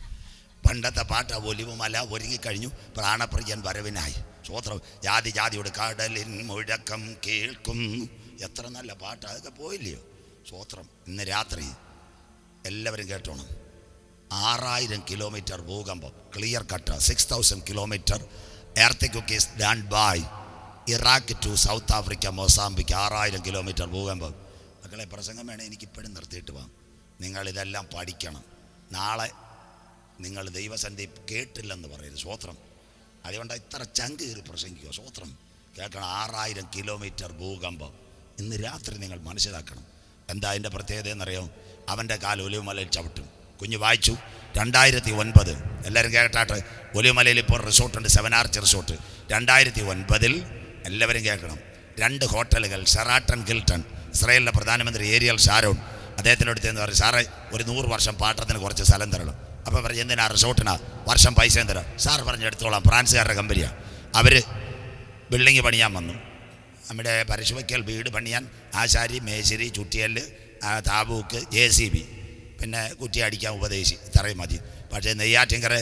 പണ്ടത്തെ പാട്ട ഒലിവുമല ഒരുങ്ങിക്കഴിഞ്ഞു, പ്രാണപ്രിയൻ വരവിനായി സ്വോത്രം. ജാതി ജാതിയോട് കടലിൻ മുഴക്കം കേൾക്കുന്നു. എത്ര നല്ല പാട്ട്, അതൊക്കെ പോയില്ലയോ സ്വോത്രം. ഇന്ന് രാത്രി എല്ലാവരും കേട്ടോണം. 6000 കിലോമീറ്റർ ഭൂകമ്പം, clear cut. 6000 kilometre earthquake is done by Iraq to South Africa, Mozambique. 6000 kilometre ഭൂകമ്പം. മക്കളെ, പ്രസംഗം വേണേൽ എനിക്കിപ്പോഴും നിർത്തിയിട്ട് പോകാം. നിങ്ങളിതെല്ലാം പഠിക്കണം. നാളെ നിങ്ങൾ ദൈവസന്ധി കേട്ടില്ലെന്ന് പറയരുത് സ്വോത്രം. അതുകൊണ്ട് ഇത്ര ചങ്ക് കയറി പ്രസംഗിക്കുക സ്വോത്രം. കേൾക്കണം. 6000 കിലോമീറ്റർ ഭൂകമ്പം ഇന്ന് രാത്രി നിങ്ങൾ മനസ്സിലാക്കണം. എന്താ അതിൻ്റെ പ്രത്യേകത എന്നറിയോ? അവൻ്റെ കാൽ ഒലിവുമലയിൽ ചവിട്ടും. കുഞ്ഞ് വായിച്ചു 2009. എല്ലാവരും കേട്ടാട്ടെ. ഒലിവുമലയിൽ ഇപ്പോൾ റിസോർട്ടുണ്ട്, 7 ആർച്ച് റിസോർട്ട്. 2009 എല്ലാവരും കേൾക്കണം. 2 ഹോട്ടലുകൾ, ഷെറാട്ടൺ ഹിൽട്ടൺ. ഇസ്രായേലിലെ പ്രധാനമന്ത്രി ഏരിയൽ ഷാരോൺ അദ്ദേഹത്തിൻ്റെ അടുത്തെന്ന് പറയും, സാറേ ഒരു 100 വർഷം പാട്ടത്തിന് കുറച്ച് സ്ഥലം തരണം. അപ്പോൾ പറയും, എന്തിനാ റിസോർട്ടിനാ, വർഷം പൈസയും തരാം. സാർ പറഞ്ഞ് എടുത്തോളാം. ഫ്രാൻസുകാരുടെ കമ്പനിയാണ്. അവർ ബിൽഡിങ് പണിയാൻ വന്നു. നമ്മുടെ പരശുവയ്ക്കൽ വീട് പണിയാൻ ആശാരി, മേശിരി, ചുറ്റിയല്, താബൂക്ക്, JCB, പിന്നെ കുറ്റി അടിക്കാൻ ഉപദേശി, ഇത്രയും മതി. പക്ഷേ നെയ്യാറ്റിൻകര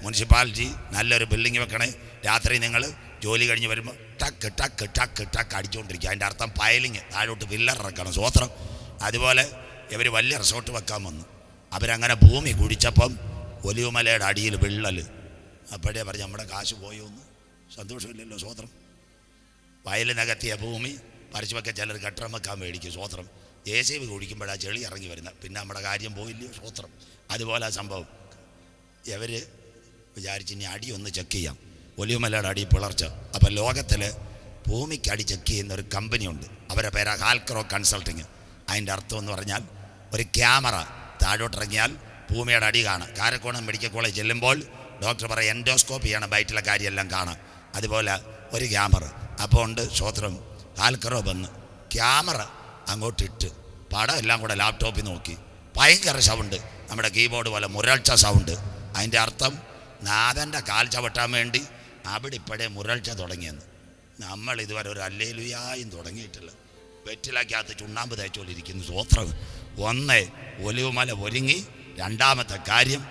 മുനിസിപ്പാലിറ്റി നല്ലൊരു ബിൽഡിങ് വെക്കണേ. രാത്രി നിങ്ങൾ ജോലി കഴിഞ്ഞ് വരുമ്പോൾ ടക്ക് ടക്ക് ടക്ക് ടക്ക് അടിച്ചുകൊണ്ടിരിക്കുക. അതിൻ്റെ അർത്ഥം പയലിങ്, താഴോട്ട് പില്ലർ ഇറക്കണം സ്വോത്രം. അതുപോലെ ഇവർ വലിയ റിസോർട്ട് വെക്കാൻ വന്നു. അവരങ്ങനെ ഭൂമി കുടിച്ചപ്പം ഒലിവുമലയുടെ അടിയിൽ വിള്ളൽ. അപ്പോഴേ പറഞ്ഞ് നമ്മുടെ കാശ് പോയോന്ന്. സന്തോഷമില്ലല്ലോ സ്വോത്രം. വയലിനകത്തിയ ഭൂമി പറിച്ചുവെക്കാൻ ചിലർ കെട്ടിടം വെക്കാൻ മേടിക്കും സ്വോത്രം. JCB കുടിക്കുമ്പോഴാണ് ചെളി ഇറങ്ങി വരുന്നത്. പിന്നെ നമ്മുടെ കാര്യം പോയില്ലയോ സ്വോത്രം. അതുപോലെ സംഭവം. ഇവർ വിചാരിച്ച് ഇനി അടി ഒന്ന് ചെക്ക് ചെയ്യാം. ഒലിവുമലയുടെ അടി പിളർച്ച. അപ്പം ലോകത്തിൽ ഭൂമിക്കടി ചെക്ക് ചെയ്യുന്ന ഒരു കമ്പനിയുണ്ട്. അവരുടെ പേരാ ഹാൽക്രോ കൺസൾട്ടിങ്. അതിൻ്റെ അർത്ഥം എന്ന് പറഞ്ഞാൽ ഒരു ക്യാമറ താഴോട്ടിറങ്ങിയാൽ ഭൂമിയുടെ അടി കാണാം. കാരക്കോണം മെഡിക്കൽ കോളേജ് ചെല്ലുമ്പോൾ ഡോക്ടർ പറയും എൻഡോസ്കോപ്പി ചെയ്യണം, വയറ്റിലെ കാര്യമെല്ലാം കാണാം. അതുപോലെ ഒരു ക്യാമറ അപ്പോൾ ഉണ്ട് സ്വോത്രം ആൽക്കറോ വന്ന് ക്യാമറ അങ്ങോട്ടിട്ട് പടം എല്ലാം കൂടെ ലാപ്ടോപ്പിൽ നോക്കി. ഭയങ്കര സൗണ്ട്, നമ്മുടെ കീബോർഡ് പോലെ മുരൾച്ച സൗണ്ട്. അതിൻ്റെ അർത്ഥം നാഥൻ്റെ കാൽ ചവിട്ടാൻ വേണ്ടി അവിടെ ഇപ്പോഴേ മുരൾച്ച തുടങ്ങിയെന്ന്. നമ്മൾ ഇതുവരെ ഒരു അല്ലേലുയായും തുടങ്ങിയിട്ടില്ല. വെറ്റിലക്കകത്ത് ചുണ്ണാമ്പ് തേച്ചുകൊണ്ടിരിക്കുന്നു. സ്വോത്രം. ഒന്ന് ഒലിവുമല ഒരുങ്ങി, രണ്ടാമത്തെ കാര്യം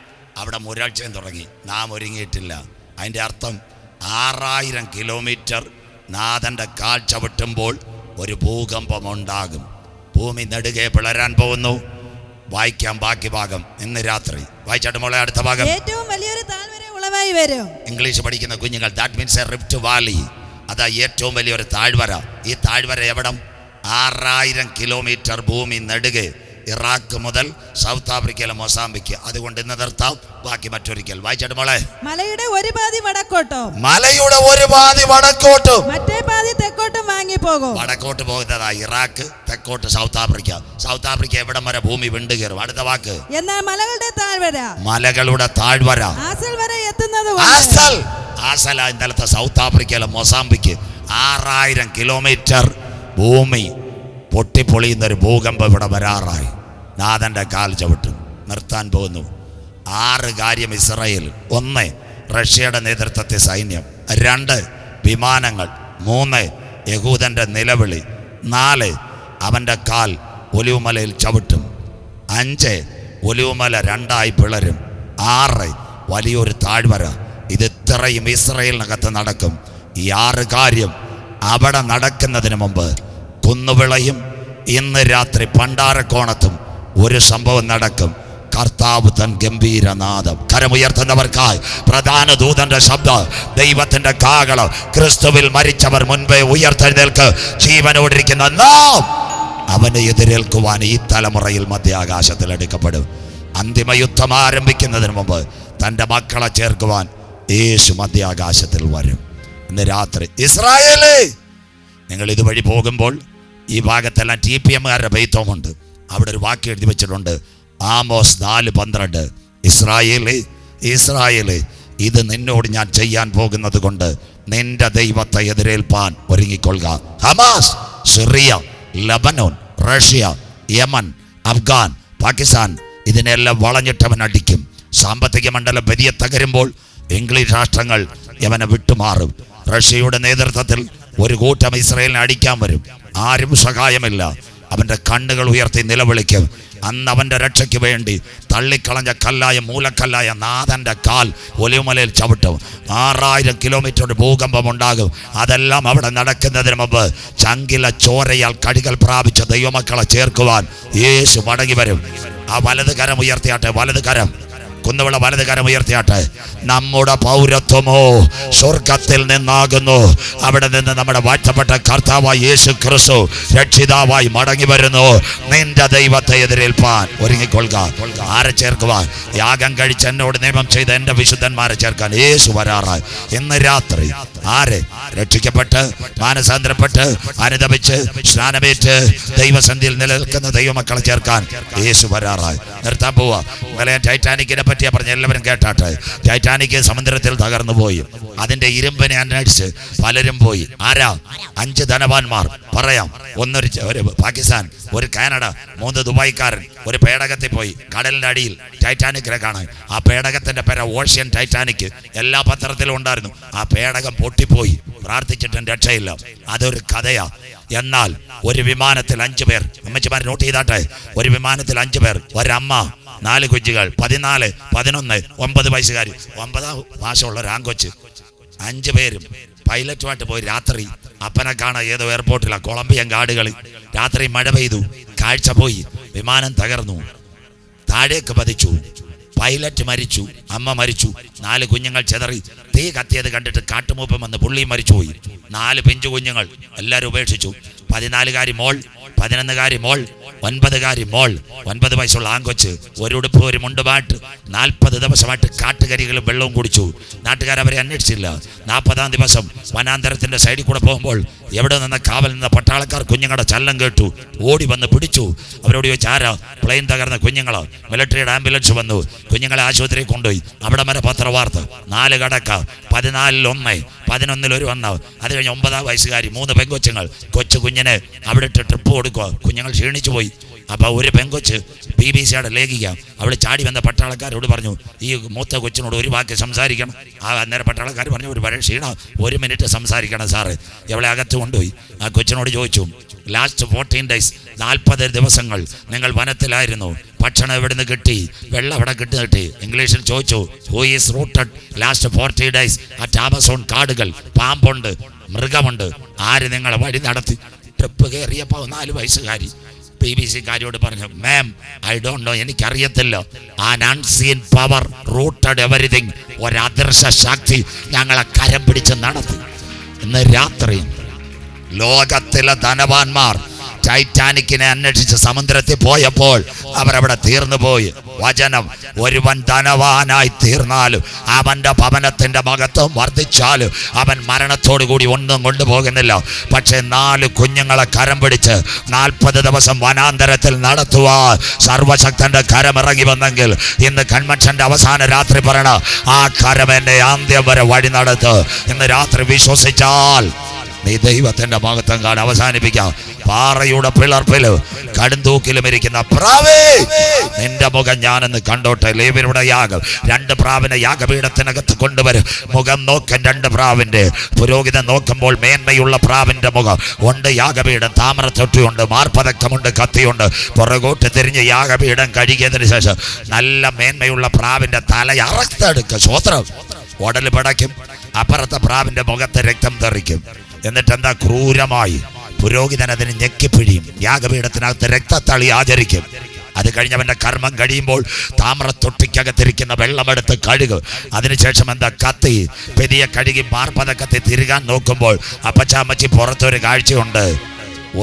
അവിടെ മുരൾച്ചയും തുടങ്ങി. നാം ഒരുങ്ങിയിട്ടില്ല. അതിൻ്റെ അർത്ഥം 6000 കിലോമീറ്റർ നാഥൻ്റെ കാൽ ചവിട്ടുമ്പോൾ ഒരു ഭൂകമ്പമുണ്ടാകും. ഭൂമി നെടുകെ പിളരാൻ പോകുന്നു. വായിക്കാം ബാക്കി ഭാഗം ഇന്ന് രാത്രി. വായിച്ചാട്ട് മോളെ അടുത്ത ഭാഗം. ഏറ്റവും വലിയൊരു താഴ്വര ഉളവായി വരും. ഇംഗ്ലീഷ് പഠിക്കുന്ന കുഞ്ഞുങ്ങൾ, that means A rift Valley. അതാ ഏറ്റവും വലിയൊരു താഴ്വര. ഈ താഴ്വര എവിടം? 6000 കിലോമീറ്റർ ഭൂമി നെടുകെ, ഇറാഖ് മുതൽ സൗത്ത് ആഫ്രിക്കയിലെ മൊസാംബിക്ക്. അതുകൊണ്ട് ഇന്ന് നിർത്താം, ബാക്കി മറ്റൊരിക്കൽ. വായിച്ചാട്ട് മോളെ. മലയുടെ ഒരു പാതി വടക്കോട്ടും മലയുടെ ഒരു പാതി വടക്കോട്ടും മറ്റേ പാതി തെക്കോട്ടും വാങ്ങിപ്പോകും. വടക്കോട്ട് പോകുന്നതാ ഇറാഖ്, തെക്കോട്ട് സൗത്ത് ആഫ്രിക്ക. സൗത്ത് ആഫ്രിക്ക എവിടം വരെ ഭൂമി വിണ്ടു കയറും. അടുത്ത വാക്ക്. എന്നാൽ മലകളുടെ താഴ്വര, മലകളുടെ താഴ്വര ആസൽ വരെ എത്തുന്നത് ആസല ഇന്നലത്തെ സൗത്ത് ആഫ്രിക്കയിലെ മൊസാംബിക്ക് 6000 കിലോമീറ്റർ ഭൂമി പൊട്ടിപ്പൊളിയുന്നൊരു ഭൂകമ്പം ഇവിടെ വരാറായി. നാഥൻ്റെ കാൽ ചവിട്ടും. നിർത്താൻ പോകുന്നു. 6 കാര്യം ഇസ്രായേൽ. 1 റഷ്യയുടെ നേതൃത്വത്തിൽ സൈന്യം. 2 വിമാനങ്ങൾ. 3 യഹൂദൻ്റെ നിലവിളി. 4 അവൻ്റെ കാൽ ഒലിവുമലയിൽ ചവിട്ടും. 5 ഒലിവുമല 2ആയി പിളരും. 6 വലിയൊരു താഴ്വര. ഇത് ഇത്രയും ഇസ്രായേലിനകത്ത് നടക്കും. ഈ 6 കാര്യം അവിടെ നടക്കുന്നതിന് മുമ്പ് കുന്നുവിളയും ഇന്ന് രാത്രി പണ്ടാരക്കോണത്തും ഒരു സംഭവം നടക്കും. കർത്താവ് തൻ ഗംഭീരനാദം. കരമുയർത്തുന്നവർക്കായി പ്രധാന ദൂതന്റെ ശബ്ദം, ദൈവത്തിന്റെ കാഹളം. ക്രിസ്തുവിൽ മരിച്ചവർ മുൻപേ ഉയർത്തെഴുന്നേൽക്ക്. ജീവനോടിരിക്കുന്ന നാം അവനെ എതിരേൽക്കുവാൻ ഈ തലമുറയിൽ മധ്യാകാശത്തിൽ എടുക്കപ്പെടും. അന്തിമ യുദ്ധം ആരംഭിക്കുന്നതിന് മുമ്പ് തൻ്റെ മക്കളെ ചേർക്കുവാൻ യേശു മധ്യാകാശത്തിൽ വരും. ഇന്ന് രാത്രി ഇസ്രായേലേ, നിങ്ങൾ ഇതുവഴി പോകുമ്പോൾ ഈ ഭാഗത്തെല്ലാം TPMകാരുടെ ബെയ്ത്തോമുണ്ട്. അവിടെ ഒരു വാക്യം എഴുതി വെച്ചിട്ടുണ്ട്, ആമോസ് 4:12. ഇസ്രായേലേ, ഇസ്രായേലേ, ഇത് നിന്നോട് ഞാൻ ചെയ്യാൻ പോകുന്നത് കൊണ്ട് നിന്റെ ദൈവത്തെ എതിരേൽപ്പാൻ ഒരുങ്ങിക്കൊള്ളുക. Hamas, Syria, Lebanon, Russia, Yemen, Afghan, Pakistan, ഇതിനെല്ലാം വളഞ്ഞിട്ടവൻ അടിക്കും. സാമ്പത്തിക മണ്ഡലം വലിയ തകരുമ്പോൾ ഇംഗ്ലീഷ് രാഷ്ട്രങ്ങൾ യവനെ വിട്ടുമാറും. റഷ്യയുടെ നേതൃത്വത്തിൽ ഒരു കൂട്ടം ഇസ്രായേലിനെ അടിക്കാൻ വരും. ആരും സഹായമില്ല. അവൻ്റെ കണ്ണുകൾ ഉയർത്തി നിലവിളിക്കും. അന്ന് അവൻ്റെ രക്ഷയ്ക്ക് വേണ്ടി തള്ളിക്കളഞ്ഞ കല്ലായ മൂലക്കല്ലായ നാഥൻ്റെ കാൽ ഒലിവുമലയിൽ ചവിട്ടും. 6000 കിലോമീറ്റർ ഭൂകമ്പം ഉണ്ടാകും. അതെല്ലാം അവിടെ നടക്കുന്നതിന് മുമ്പ് ചങ്കില ചോരയാൽ കടികൾ പ്രാപിച്ച ദൈവമക്കളെ ചേർക്കുവാൻ യേശു മടങ്ങി വരും. ആ വലത് കരം ഉയർത്തിയാട്ടെ, വലത് കരം, കുന്നുവിള വലത് കരം ഉയർത്തിയാട്ടെ. നമ്മുടെ പൗരത്വമോ സ്വർഗത്തിൽ നിന്നാകുന്നു. അവിടെ നിന്ന് നമ്മുടെ വാഴ്ത്തപ്പെട്ട കർത്താവായി യേശു ക്രിസ്തു രക്ഷിതാവായി മടങ്ങി വരുന്നു. നിന്റെ ദൈവത്തെ എതിരേൽപ്പാൻ ഒരുങ്ങിക്കൊള്ളുക. ആരെ ചേർക്കുവാൻ? യാഗം കഴിച്ച് എന്നോട് നിയമം ചെയ്ത എൻ്റെ വിശുദ്ധന്മാരെ ചേർക്കാൻ യേശു വരാറായി. ഇന്ന് രാത്രി ആരെ രക്ഷിക്കപ്പെട്ട് മാനസാന്തരപ്പെട്ട് അനുതപിച്ച് സ്നാനമേറ്റ് ദൈവസന്ധിയിൽ നിലനിൽക്കുന്ന ദൈവമക്കളെ ചേർക്കാൻ യേശു വരാറായി. നിർത്താൻ പോവാ. ഇന്നലെ ടൈറ്റാനിക്കിനെ പറ്റിയാ പറഞ്ഞ എല്ലാവരും കേട്ടാട്ടെ. ടൈറ്റാനിക് സമുദ്രത്തിൽ തകർന്നു പോയി. അതിന്റെ ഇരുമ്പിനെ അന്വേഷിച്ച് പലരും പോയി. ആരാ? 5 ധനവാന്മാർ. പറയാം. ഒരു പാകിസ്ഥാൻ, ഒരു കാനഡ, 3 ദുബായിക്കാരൻ ഒരു പേടകത്തിൽ പോയി കടലിന്റെ അടിയിൽ ടൈറ്റാനിക്കിനെ കാണാൻ. ആ പേടകത്തിന്റെ പേര് ഓഷ്യൻ ടൈറ്റാനിക്. എല്ലാ പത്രത്തിലും ഉണ്ടായിരുന്നു. ആ പേടകം പൊട്ടിപ്പോയി. പ്രാർത്ഥിച്ചിട്ടും രക്ഷയില്ല. അതൊരു കഥയാ. എന്നാൽ ഒരു വിമാനത്തിൽ 5 പേർ, അമ്മച്ചിമാർ നോട്ട് ചെയ്താട്ടെ, ഒരു വിമാനത്തിൽ 5 പേർ, ഒരമ്മ, 4 കുഞ്ഞുകൾ, 14, 11, 9 വയസ്സുകാർ, 9 മാസമുള്ള ഒരു ആൺകൊച്ച്. 5 പേരും പൈലറ്റുമായിട്ട് പോയി. രാത്രി അപ്പനെ കാണാൻ ഏതോ എയർപോർട്ടിലാണ്, കൊളംബിയൻ കാടുകളിൽ. രാത്രി മഴ പെയ്തു, കാഴ്ച പോയി, വിമാനം തകർന്നു, താഴേക്ക് പതിച്ചു. പൈലറ്റ് മരിച്ചു, അമ്മ മരിച്ചു, 4 കുഞ്ഞുങ്ങൾ ചെതറി. തീ കത്തിയത് കണ്ടിട്ട് കാട്ടുമൂപ്പം വന്ന് പുള്ളിയും മരിച്ചുപോയി. 4 പിഞ്ചു കുഞ്ഞുങ്ങൾ എല്ലാവരും ഉപേക്ഷിച്ചു. 14കാരി മോൾ 11 മോൾ, 9 മോൾ, 9 വയസ്സുള്ള ആങ്കൊച്ച്, ഒരു ഉടുപ്പ് ഒരു മുണ്ടുമായിട്ട് 40 ദിവസമായിട്ട് കാട്ടുകരികളും വെള്ളവും കുടിച്ചു. നാട്ടുകാരവരെ അന്വേഷിച്ചില്ല. 40-ാം ദിവസം വനാന്തരത്തിന്റെ സൈഡിൽ കൂടെ പോകുമ്പോൾ എവിടെ നിന്ന് കാവൽ നിന്ന പട്ടാളക്കാർ കുഞ്ഞുങ്ങളുടെ ചലനം കേട്ടു. ഓടി വന്ന് പിടിച്ചു. അവരോട് ചോദിച്ചു, ആരാ? പ്ലെയിൻ തകർന്ന കുഞ്ഞുങ്ങളോ? മിലിറ്ററിയുടെ ആംബുലൻസ് വന്നു, കുഞ്ഞുങ്ങളെ ആശുപത്രിയിൽ കൊണ്ടുപോയി. അവിടെ വരെ പത്രവാർത്ത, 4 കടക്ക, 14-ൽ 1, 11-ൽ 1 വന്ന. അത് കഴിഞ്ഞ് 9-ാം വയസ്സുകാരി, 3 പെങ്കൊച്ചുങ്ങൾ. കൊച്ചു കുഞ്ഞിനെ അവിടെ ഇട്ട് ട്രിപ്പ് കൊടുക്കുക. കുഞ്ഞുങ്ങൾ ക്ഷീണിച്ചു പോയി. അപ്പോൾ ഒരു പെങ്കൊച്ച് BBC-യുടെ ലേഖിക, അവൾ ചാടി വന്ന പട്ടാളക്കാരോട് പറഞ്ഞു, ഈ മൂത്ത കൊച്ചിനോട് ഒരു വാക്ക് സംസാരിക്കണം. അന്നേരം പട്ടാളക്കാർ പറഞ്ഞു, ഒരു ക്ഷീണം, 1 മിനിറ്റ് സംസാരിക്കണം സാറ്. അവളെ അകത്ത് കൊണ്ടുപോയി. ആ കൊച്ചിനോട് ചോദിച്ചു, ലാസ്റ്റ് 14 ഡേയ്സ്, 40 ദിവസങ്ങൾ നിങ്ങൾ വനത്തിലായിരുന്നു, ഭക്ഷണം എവിടുന്ന് കിട്ടി, വെള്ളം എവിടെ കിട്ടി? ഇംഗ്ലീഷിൽ ചോദിച്ചു, who is rooted last 40 days at Amazon കാടുകൾ, പാമ്പുണ്ട്, മൃഗമുണ്ട്, ആര് നിങ്ങളെ വഴി നടത്തി? ട്രിപ്പ് കയറിയപ്പോൾ 4 വയസ്സുകാരി BBC-കാരോട് പറഞ്ഞു, മാം ഐ ഡോണ്ട് നോ, എനിക്കറിയത്തില്ല. An unseen power rooted everything, ഒരദൃശ്യ ശക്തി ഞങ്ങളെ കരം പിടിച്ച് നടത്തി. ഇന്ന് രാത്രി ലോകത്തിലെ ധനവാന്മാർ ടൈറ്റാനിക്കിനെ അന്വേഷിച്ച് സമുദ്രത്തിൽ പോയപ്പോൾ അവരവിടെ തീർന്നു പോയി. വചനം, ഒരുവൻ ധനവാനായി തീർന്നാലും അവൻ്റെ ഭവനത്തിൻ്റെ മഹത്വം വർദ്ധിച്ചാലും അവൻ മരണത്തോടു കൂടി ഒന്നും കൊണ്ടുപോകുന്നില്ല. പക്ഷേ 4 കുഞ്ഞുങ്ങളെ കരം പിടിച്ച് 40 ദിവസം വനാന്തരത്തിൽ നടത്തുവാൻ സർവശക്തന്റെ കരം ഇറങ്ങി വന്നെങ്കിൽ ഇന്ന് കൺവെൻഷന്റെ അവസാന രാത്രി പറയണ, ആ കരം എന്നെ അന്ത്യം വരെ വഴി നടത്ത്. ഇന്ന് രാത്രി വിശ്വസിച്ചാൽ നീ ദൈവത്തിന്റെ മഹത്വം കാണാൻ അവസാനിപ്പിക്കാം. പാറയുടെ പിളർപ്പില് കടുന്തൂക്കിലും ഇരിക്കുന്ന പ്രാവേ, നിന്റെ മുഖം ഞാനെന്ന് കണ്ടോട്ടെ. ലേവ്യരുടെ യാഗം, 2 പ്രാവിനെ യാഗപീഠത്തിനകത്ത് കൊണ്ടുവരും. മുഖം നോക്കാൻ 2 പ്രാവിന്റെ. പുരോഹിതൻ നോക്കുമ്പോൾ മേന്മയുള്ള പ്രാവിന്റെ മുഖം ഉണ്ട്. യാഗപീഠം, താമരത്തൊട്ടിയുണ്ട്, മാർപ്പതക്കമുണ്ട്, കത്തിയുണ്ട്. പുറകോട്ട് തിരിഞ്ഞ് യാഗപീഠം കഴുകിയതിനു ശേഷം നല്ല മേന്മയുള്ള പ്രാവിന്റെ തല അറുത്തെടുക്കുക. സ്വോത്രം. ഉടൽ പിടയ്ക്കും. അപ്പുറത്തെ പ്രാവിന്റെ മുഖത്ത് രക്തം തെറിക്കും. എന്നിട്ട് എന്താ? ക്രൂരമായി പുരോഹിതൻ അതിന് ഞെക്കിപ്പിഴിയും. യാഗപീഠത്തിനകത്ത് രക്തത്തളി ആചരിക്കും. അത് കഴിഞ്ഞവന്റെ കർമ്മം കഴിയുമ്പോൾ താമ്രത്തൊട്ടിക്കകത്തിരിക്കുന്ന വെള്ളമെടുത്ത് കഴുകും. അതിനുശേഷം എന്താ? കത്തി പെരിയ കഴുകി മാർപ്പത കത്തി തിരുകാൻ നോക്കുമ്പോൾ അപ്പച്ചാമ്മച്ചി പുറത്തൊരു കാഴ്ചയുണ്ട്.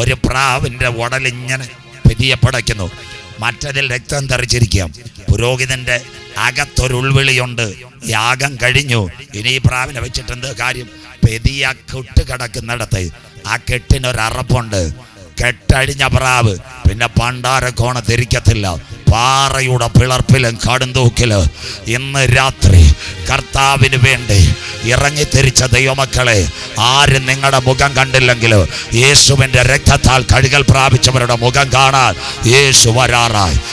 ഒരു പ്രാവിന്റെ ഉടലിങ്ങനെ പെരിയ പടയ്ക്കുന്നു, മറ്റതിൽ രക്തം തെറിച്ചിരിക്കുക. പുരോഹിതന്റെ അകത്തൊരു ഉൾവിളിയുണ്ട്, യാഗം കഴിഞ്ഞു, ഇനി ഈ പ്രാവിനെ വെച്ചിട്ട് എന്ത് കാര്യം? പെരിയ കെട്ട് കിടക്കുന്നിടത്ത് ആ കെട്ടിനൊരറപ്പുണ്ട്. കെട്ടഴിഞ്ഞ പ്രാവ് പിന്നെ പണ്ടാരക്കോണ തിരിക്കത്തില്ല. പാറയുടെ പിളർപ്പിലും കടുന്തൂക്കില് ഇന്ന് രാത്രി കർത്താവിന് വേണ്ടി ഇറങ്ങിത്തിരിച്ച ദൈവമക്കളെ, ആരും നിങ്ങളുടെ മുഖം കണ്ടില്ലെങ്കിലും യേശുവിന്റെ രക്തത്താൽ കഴുകൽ പ്രാപിച്ചവരുടെ മുഖം കാണാൻ യേശു വരാറായി.